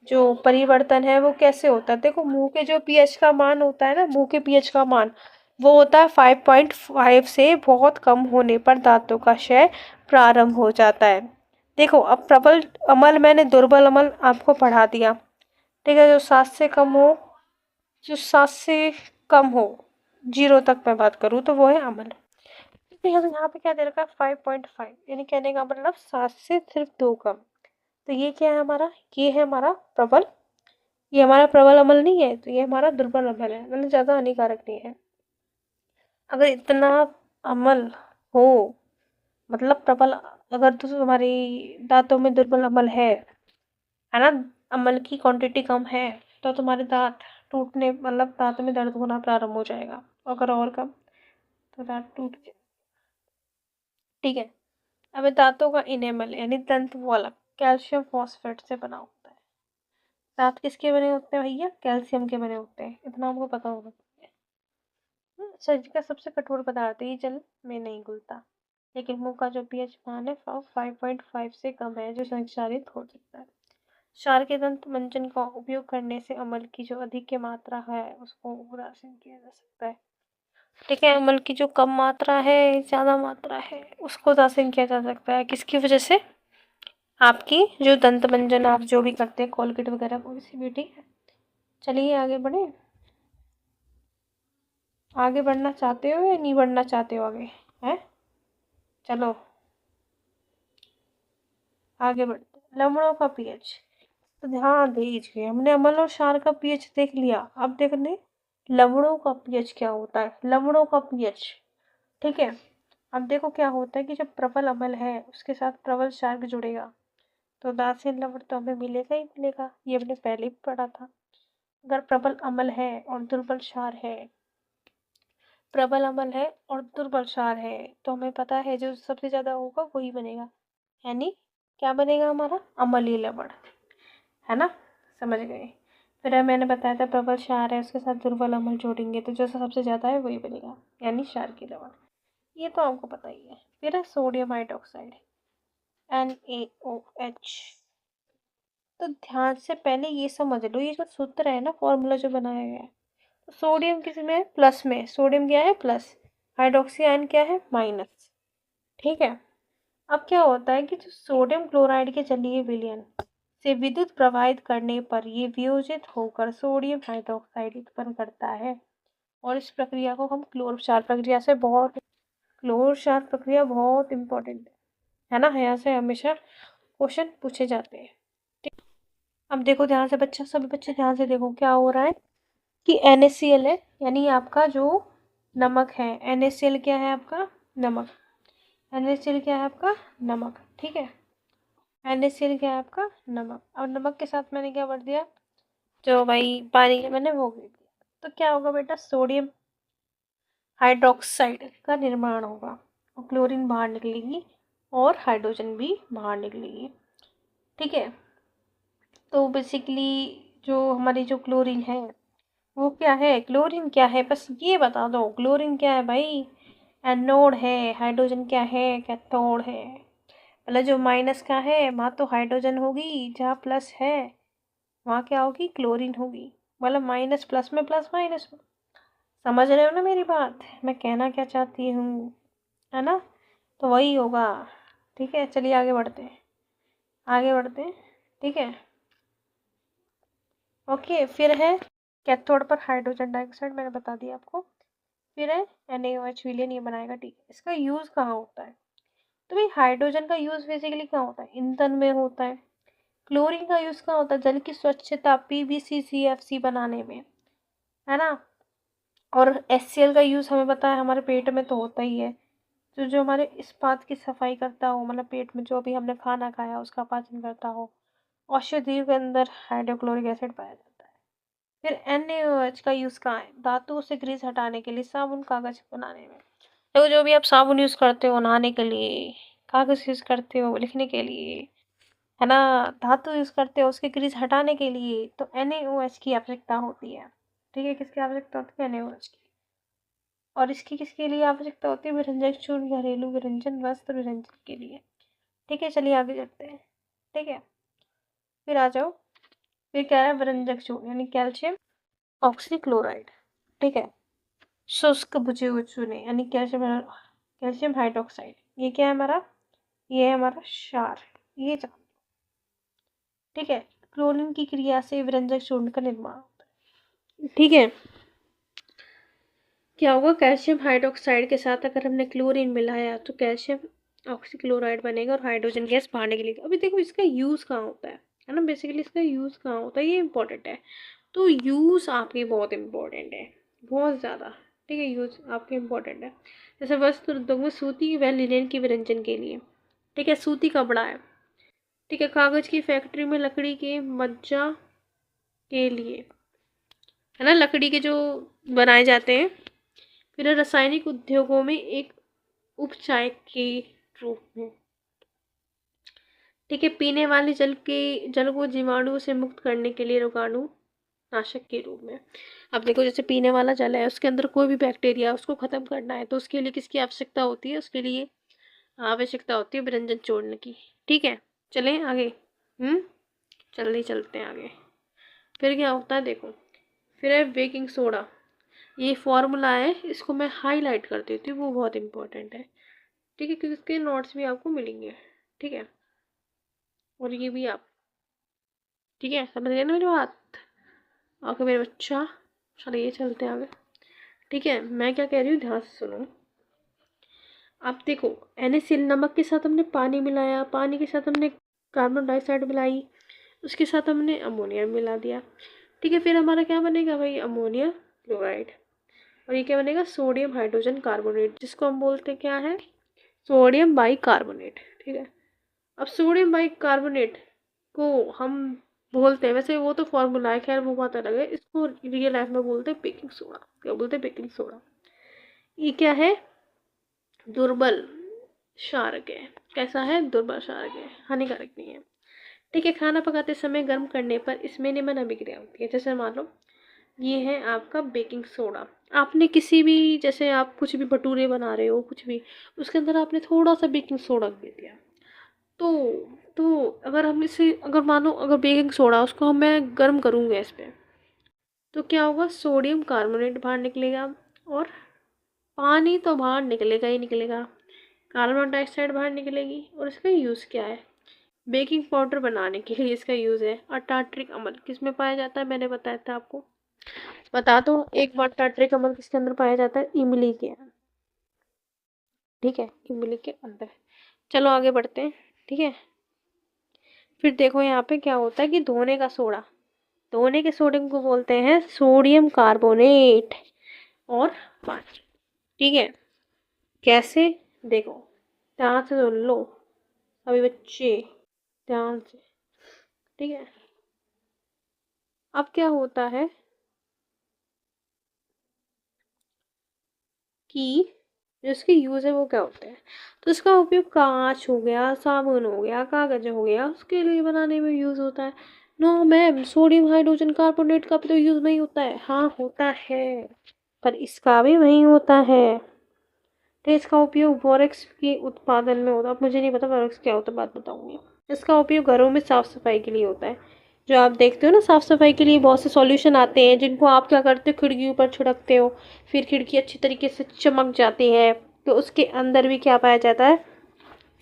जो परिवर्तन है वो कैसे होता है। देखो मुंह के जो पीएच का मान होता है ना, मुंह के पीएच का मान वो होता है 5.5 से बहुत कम होने पर दांतों का क्षय प्रारंभ हो जाता है। देखो अब प्रबल अमल मैंने दुर्बल अमल आपको पढ़ा दिया। ठीक है, जो 7 से कम हो, जो 7 से कम हो, 0 तक मैं बात करूँ तो वो है अमल। तो यहाँ पे क्या दे रखा है, 5.5, यानी कहने का मतलब 7 से सिर्फ 2 कम। तो ये क्या है हमारा, ये है हमारा प्रबल, ये हमारा प्रबल अमल नहीं है, तो ये हमारा दुर्बल अमल है, मतलब ज़्यादा हानिकारक नहीं है। अगर इतना अमल हो, मतलब प्रबल, अगर तो तुम्हारी दांतों में दुर्बल अमल है ना, अमल की क्वांटिटी कम है, तो तुम्हारे दांत टूटने, मतलब दांत में दर्द होना प्रारंभ हो जाएगा। अगर और कम तो दांत टूट जाए। ठीक है, अब दांतों का इनेमल यानी दंत वो अलग कैल्शियम फॉस्फेट से बना होता है। दांत किसके बने होते हैं भैया, कैल्शियम के बने होते हैं, इतना हमको पता होना चाहिए। शरीर का सबसे कठोर पदार्थ है, ये जल में नहीं घुलता, लेकिन मुंह का जो पीएच मान है 5.5 से कम है जो संचारित हो सकता है। क्षार के दंत मंजन का उपयोग करने से अम्ल की जो अधिक की मात्रा है उसको उदासीन किया जा सकता है। ठीक है, अम्ल की जो कम मात्रा है, ज़्यादा मात्रा है, उसको उदासीन किया जा सकता है। किसकी वजह से, आपकी जो दंत मंजन आप जो भी करते हैं, कोलगेट वगैरह, कोई सी भी। ठीक है, चलिए आगे बढ़े। आगे बढ़ना चाहते हो या नहीं बढ़ना चाहते हो आगे, हैं, चलो आगे बढ़ते हैं। लवणों का पीएच, तो ध्यान दीजिए, हमने अम्ल और क्षार का पीएच देख लिया, अब देखने लवणों का पीएच क्या होता है, लवणों का पीएच। ठीक है, अब देखो क्या होता है कि जब प्रबल अम्ल है उसके साथ प्रबल क्षार जुड़ेगा तो उदासीन लवण तो हमें मिलेगा ही मिलेगा, ये हमने पहले भी पढ़ा था। अगर प्रबल अम्ल है और दुर्बल क्षार है प्रबल अम्ल है और दुर्बल क्षार है, तो हमें पता है जो सबसे ज़्यादा होगा वही बनेगा, यानी क्या बनेगा हमारा अम्लीय लवण, है ना, समझ गए। फिर मैंने बताया था प्रबल क्षार है उसके साथ दुर्बल अम्ल जोड़ेंगे तो जो सबसे ज़्यादा है वही बनेगा, यानी क्षारकीय लवण। ये तो आपको पता ही है। फिर है सोडियम हाइड्रोक्साइड NaOH। तो ध्यान से पहले ये समझ लो, ये जो सूत्र है ना, फॉर्मूला जो बनाया गया है, तो सोडियम किस में है, प्लस में। सोडियम क्या है, प्लस। हाइड्रोक्सी आयन क्या है, माइनस। ठीक है। अब क्या होता है कि जो सोडियम क्लोराइड के जलीय विलयन से विद्युत प्रवाहित करने पर ये वियोजित होकर सोडियम हाइड्रोक्साइड उत्पन्न करता है, और इस प्रक्रिया को हम क्लोर क्षार प्रक्रिया से बहुत, क्लोर क्षार प्रक्रिया बहुत इंपॉर्टेंट है ना, यहाँ से हमेशा क्वेश्चन पूछे जाते हैं। ठीक। अब देखो ध्यान से बच्चा, सभी बच्चे ध्यान से देखो क्या हो रहा है कि NaCl है, यानी आपका जो नमक है, NaCl क्या है आपका, नमक। NaCl क्या है आपका, नमक। ठीक है। NaCl क्या है आपका, नमक। अब नमक के साथ मैंने क्या भर दिया, जो भाई पानी है मैंने वो भर दिया, तो क्या होगा बेटा, सोडियम हाइड्रोक्साइड का निर्माण होगा और क्लोरीन बाहर निकलेगी और हाइड्रोजन भी बाहर निकलेगी। ठीक है। तो बेसिकली जो हमारी जो क्लोरीन है वो क्या है, क्लोरीन क्या है, बस ये बता दो, क्लोरीन क्या है भाई, एनोड है। हाइड्रोजन क्या है, कैथोड है। मतलब जो माइनस का है वहाँ तो हाइड्रोजन होगी, जहाँ प्लस है वहाँ क्या होगी, क्लोरीन होगी। मतलब माइनस प्लस में, प्लस माइनस में। समझ रहे हो ना मेरी बात, मैं कहना क्या चाहती हूँ, है ना। तो वही होगा। ठीक है, चलिए आगे बढ़ते हैं, आगे बढ़ते हैं। ठीक है। ओके। फिर है कैथोड पर हाइड्रोजन डाइऑक्साइड, मैंने बता दिया आपको। फिर है NaOH विलयन, ये बनाएगा। ठीक है। इसका यूज़ कहाँ होता है, तो भाई हाइड्रोजन का यूज़ बेसिकली कहाँ होता है, ईंधन में होता है। क्लोरीन का यूज़ कहाँ होता है, जल की स्वच्छता PbCCFC बनाने में, है ना। और HCl का यूज़ हमें पता है हमारे पेट में तो होता ही है, जो जो हमारे इस्पात की सफाई करता हो, मतलब पेट में जो भी हमने खाना खाया उसका पाचन करता हो। औषधियों के अंदर हाइड्रोक्लोरिक एसिड पाया जाता है। फिर NaOH का यूज़ कहाँ है, धातुओं से ग्रीस हटाने के लिए, साबुन कागज बनाने में। तो जो भी आप साबुन यूज़ करते हो नहाने के लिए, कागज यूज़ करते हो लिखने के लिए, है ना, धातु यूज़ करते हो उसके ग्रीस हटाने के लिए, तो NaOH की आवश्यकता होती है। ठीक है। किसकी आवश्यकता होती है, NaOH की। और इसकी किसके लिए आवश्यकता होती है, विरंजक चूर्ण, घरेलू विरंजन, वस्त्र विरंजन के लिए। ठीक है। चलिए आगे चलते हैं। ठीक है। फिर आ जाओ। फिर क्या है, विरंजक चूर्ण यानी कैल्शियम ऑक्सीक्लोराइड। ठीक है। शुष्क बुझे हुए चूने यानी कैल्शियम हाइड्रोक्साइड, ये क्या है हमारा, ये है हमारा क्षार। ये जान। ठीक है। क्लोरीन की क्रिया से विरंजक चूर्ण का निर्माण होता है। ठीक है। क्या होगा, कैल्शियम हाइड्रोक्साइड के साथ अगर हमने क्लोरीन मिलाया तो कैल्शियम ऑक्सीक्लोराइड बनेगा और हाइड्रोजन गैस बाहर निकलेगी। अभी देखो इसका यूज़ कहाँ होता है ना, बेसिकली इसका यूज़ कहाँ होता है, ये इंपॉर्टेंट है। तो यूज़ आपके बहुत इंपॉर्टेंट है, बहुत ज़्यादा। ठीक है। यूज़ आपके इंपॉर्टेंट है। जैसे वस्त्र उद्योग में सूती व लिनेन की विरंजन के लिए। ठीक है। सूती कपड़ा है। ठीक है। कागज़ की फैक्ट्री में लकड़ी के मज्जा के लिए, है ना, लकड़ी के जो बनाए जाते हैं। फिर रासायनिक उद्योगों में एक उपचाय के रूप में। ठीक है। पीने वाले जल को जीवाणु से मुक्त करने के लिए रोगाणु नाशक के रूप में। अब देखो जैसे पीने वाला जल है उसके अंदर कोई भी बैक्टीरिया उसको खत्म करना है तो उसके लिए किसकी आवश्यकता होती है, उसके लिए आवश्यकता होती है विरंजन चूर्ण की। ठीक है। चलें आगे। जल्दी चलते हैं आगे। फिर क्या होता है देखो, फिर है बेकिंग सोडा। ये फॉर्मूला है, इसको मैं हाईलाइट कर देती हूँ, वो बहुत इंपॉर्टेंट है। ठीक है। क्योंकि इसके नोट्स भी आपको मिलेंगे। ठीक है। और ये भी आप, ठीक है, समझ गए ना मेरी बात। ओके मेरे बच्चा, चलिए चलते हैं आगे। ठीक है। मैं क्या कह रही हूँ ध्यान से सुनो। आप देखो NaCl नमक के साथ हमने पानी मिलाया, पानी के साथ हमने कार्बन डाइऑक्साइड मिलाई, उसके साथ हमने अमोनिया मिला दिया। ठीक है। फिर हमारा क्या बनेगा भाई, अमोनिया क्लोराइड। और ये क्या बनेगा, सोडियम हाइड्रोजन कार्बोनेट, जिसको हम बोलते क्या है, सोडियम बाइकार्बोनेट। ठीक है। अब सोडियम बाइकार्बोनेट को हम बोलते हैं, वैसे वो तो फॉर्मूला है, खैर वो बात अलग है, इसको रियल लाइफ में बोलते हैं बेकिंग सोडा। क्या बोलते हैं, बेकिंग सोडा। ये क्या है, दुर्बल क्षारक है। कैसा है, दुर्बल क्षारक है, हानिकारक नहीं है। ठीक है, खाना पकाते समय गर्म करने पर इसमें निम्न अभिक्रिया होती है। जैसे मान लो ये है आपका बेकिंग सोडा। आपने किसी भी, जैसे आप कुछ भी भटूरे बना रहे हो, कुछ भी, उसके अंदर आपने थोड़ा सा बेकिंग सोडा दे दिया, तो अगर हम इसे, अगर मानो अगर बेकिंग सोडा उसको मैं गर्म करूँ गैस पे, तो क्या होगा, सोडियम कार्बोनेट बाहर निकलेगा और पानी तो बाहर निकलेगा ही निकलेगा, कार्बन डाइऑक्साइड बाहर निकलेगी। और इसका यूज़ क्या है, बेकिंग पाउडर बनाने के लिए इसका यूज़ है। और टार्ट्रिक अम्ल किस में पाया जाता है, मैंने बताया था आपको, बता दो एक बार, टार्ट्रिक अम्ल किसके अंदर पाया जाता है, इमली के अंदर। ठीक है, इमली के अंदर। चलो आगे बढ़ते हैं। ठीक है, फिर देखो यहाँ पे क्या होता है कि धोने का सोडा, धोने के सोडे को बोलते हैं सोडियम कार्बोनेट और पानी। ठीक है, कैसे, देखो ध्यान से सुन लो अभी बच्चे, ध्यान से। ठीक है, अब क्या होता है कि जो इसके यूज़ है वो क्या होते हैं, तो इसका उपयोग कांच हो गया, साबुन हो गया, कागज हो गया, उसके लिए बनाने में यूज़ होता है। No ma'am, sodium hydrogen carbonate का भी तो यूज़ नहीं होता है। हाँ होता है, पर इसका भी वही होता है। तो इसका उपयोग बोरेक्स के उत्पादन में होता है। अब मुझे नहीं पता बोरेक्स क्या होता है, बात बताऊंगी। इसका उपयोग घरों में साफ सफाई के लिए होता है। जो आप देखते हो ना, साफ सफाई के लिए बहुत से सॉल्यूशन आते हैं, जिनको आप क्या करते हो, खिड़की ऊपर छिड़कते हो, फिर खिड़की अच्छी तरीके से चमक जाती है। तो उसके अंदर भी क्या पाया जाता है,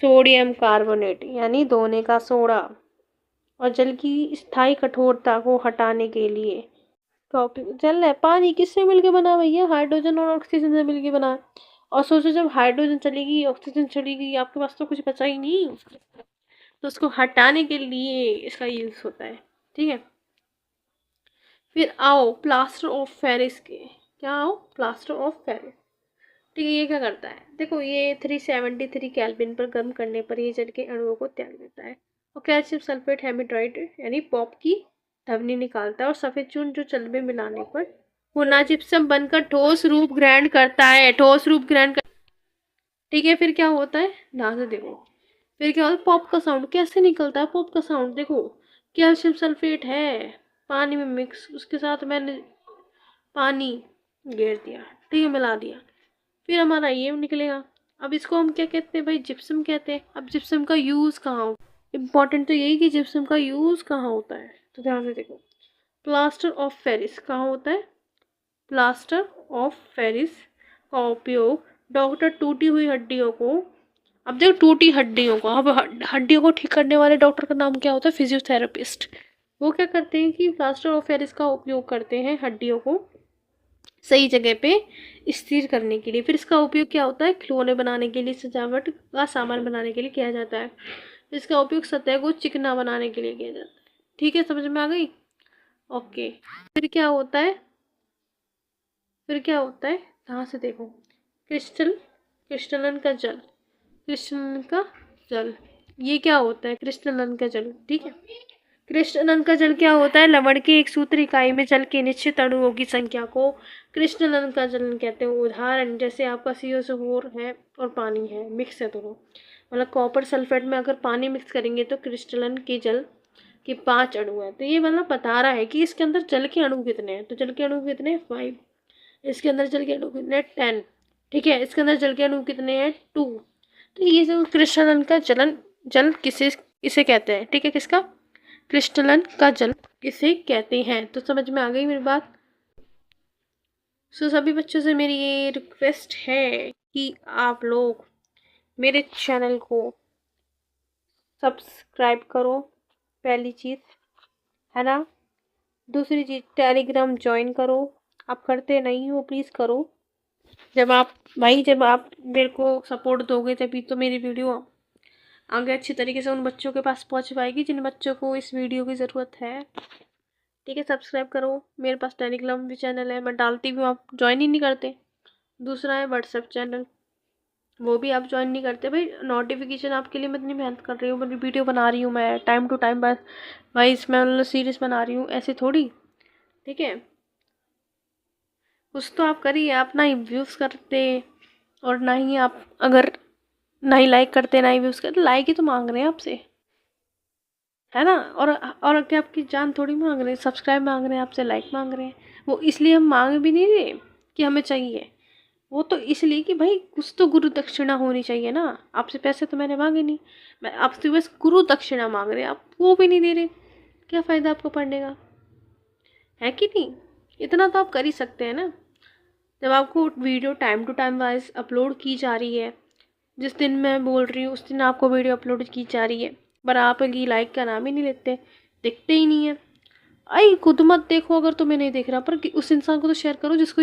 सोडियम कार्बोनेट यानी धोने का सोडा। और जल की स्थायी कठोरता को हटाने के लिए टॉपिक, जल है, पानी किससे मिलके बना भैया, हाइड्रोजन और ऑक्सीजन से मिलके बना। और सोचो जब हाइड्रोजन चलेगी, ऑक्सीजन चलेगी, आपके पास तो कुछ बचा ही नहीं, तो उसको हटाने के लिए इसका यूज होता है। ठीक है, फिर आओ प्लास्टर ऑफ पेरिस के, क्या आओ, प्लास्टर ऑफ पेरिस। ठीक है, ये क्या करता है, देखो ये 373 केल्विन पर गर्म करने पर ये जल के अणुओं को त्याग देता है और कैल्शियम सल्फेट हेमिड्राइड यानी पॉप की ध्वनि निकालता है। और सफेद चून जो जल में मिलाने पर पुनः जिप्सम बनकर ठोस रूप ग्रहण करता है, ठोस रूप ग्रहण कर। ठीक है, फिर क्या होता है, ध्यान से देखो, फिर क्या होता है, पॉप का साउंड कैसे निकलता है, पॉप का साउंड देखो, कैल्शियम सल्फेट है पानी में मिक्स, उसके साथ मैंने पानी घेर दिया, ठीक है, मिला दिया, फिर हमारा ये निकलेगा। अब इसको हम क्या कहते हैं भाई, जिप्सम कहते हैं। अब जिप्सम का यूज़ कहाँ हो, इम्पॉर्टेंट तो यही कि जिप्सम का यूज़ कहाँ होता है, तो ध्यान से देखो, प्लास्टर ऑफ पेरिस कहाँ होता है, प्लास्टर ऑफ पेरिस का उपयोग डॉक्टर टूटी हुई हड्डियों को, अब देखो टूटी हड्डियों को, अब हड्डियों को ठीक करने वाले डॉक्टर का नाम क्या होता है, फिजियोथेरेपिस्ट। वो क्या करते हैं कि प्लास्टर ऑफ पेरिस का उपयोग करते हैं हड्डियों को सही जगह पे स्थिर करने के लिए। फिर इसका उपयोग क्या होता है, खिलौने बनाने के लिए, सजावट का सामान बनाने के लिए किया जाता है। इसका उपयोग सतह को चिकना बनाने के लिए किया जाता है। ठीक है, समझ में आ गई, ओके। फिर क्या होता है, फिर क्या होता है, ध्यान से देखो, क्रिस्टलन का जल, क्रिस्टलन का जल, ये क्या होता है, क्रिस्टलन का जल। ठीक है, क्रिस्टलन का जल क्या होता है, लवण की एक सूत्र इकाई में जल के निश्चित अणुओं की संख्या को क्रिस्टलन का जल कहते हैं। उदाहरण जैसे आपका CO4 है और पानी है, मिक्स है दोनों, मतलब कॉपर सल्फेट में अगर पानी मिक्स करेंगे तो क्रिस्टलन के जल के 5 अणु हैं। तो ये मतलब बता रहा है कि इसके अंदर जल के अणु कितने हैं, तो जल के अणु कितने हैं, 5। इसके अंदर जल के अणु कितने हैं, 10। ठीक है, इसके अंदर जल के अणु कितने हैं, 2। तो ये जो क्रिस्टलन का जल किसे इसे कहते हैं, ठीक है, किसका, क्रिस्टलन का जल किसे कहते हैं। तो समझ में आ गई मेरी बात। सो सभी बच्चों से मेरी ये रिक्वेस्ट है कि आप लोग मेरे चैनल को सब्सक्राइब करो, पहली चीज़ है ना। दूसरी चीज़, टेलीग्राम ज्वाइन करो, आप करते नहीं हो, प्लीज़ करो। जब आप मेरे को सपोर्ट दोगे तभी तो मेरी वीडियो आगे अच्छी तरीके से उन बच्चों के पास पहुंच पाएगी जिन बच्चों को इस वीडियो की ज़रूरत है। ठीक है, सब्सक्राइब करो। मेरे पास टेलीग्राम भी चैनल है, मैं डालती भी हूँ, आप ज्वाइन ही नहीं करते। दूसरा है व्हाट्सएप चैनल, वो भी आप ज्वाइन नहीं करते। भाई नोटिफिकेशन आपके लिए मैं इतनी मेहनत कर रही हूँ, मेरी वीडियो बना रही हूँ मैं टाइम टू टाइम, बस भाई इसमें मतलब सीरीज बना रही हूँ, ऐसे थोड़ी। ठीक है, कुछ तो आप करिए। आप ना ही व्यूज़ करते और ना ही आप अगर ना ही लाइक करते ना ही व्यूज़ करते, लाइक ही तो मांग रहे हैं आपसे, है ना। और क्या आपकी जान थोड़ी मांग रहे हैं, सब्सक्राइब मांग रहे हैं आपसे, लाइक मांग रहे हैं। वो इसलिए हम मांग भी नहीं रहे कि हमें चाहिए, वो तो इसलिए कि भाई कुछ तो गुरु दक्षिणा होनी चाहिए ना। आपसे पैसे तो मैंने मांगे नहीं, मैं आपसे बस गुरु दक्षिणा मांग रहे हैं, आप वो भी नहीं दे रहे, क्या फ़ायदा आपको पढ़ने का, है कि नहीं। इतना तो आप कर ही सकते हैं ना। जब आपको video time to time wise upload की जा रही है, जिस दिन मैं बोल रही हूँ उस दिन आपको वीडियो अपलोड की जा रही है, पर आप ये लाइक का नाम ही नहीं लेते, दिखते ही नहीं है। आई खुद मत देखो अगर तुम्हें नहीं देख रहा, पर उस इंसान को तो शेयर करो जिसको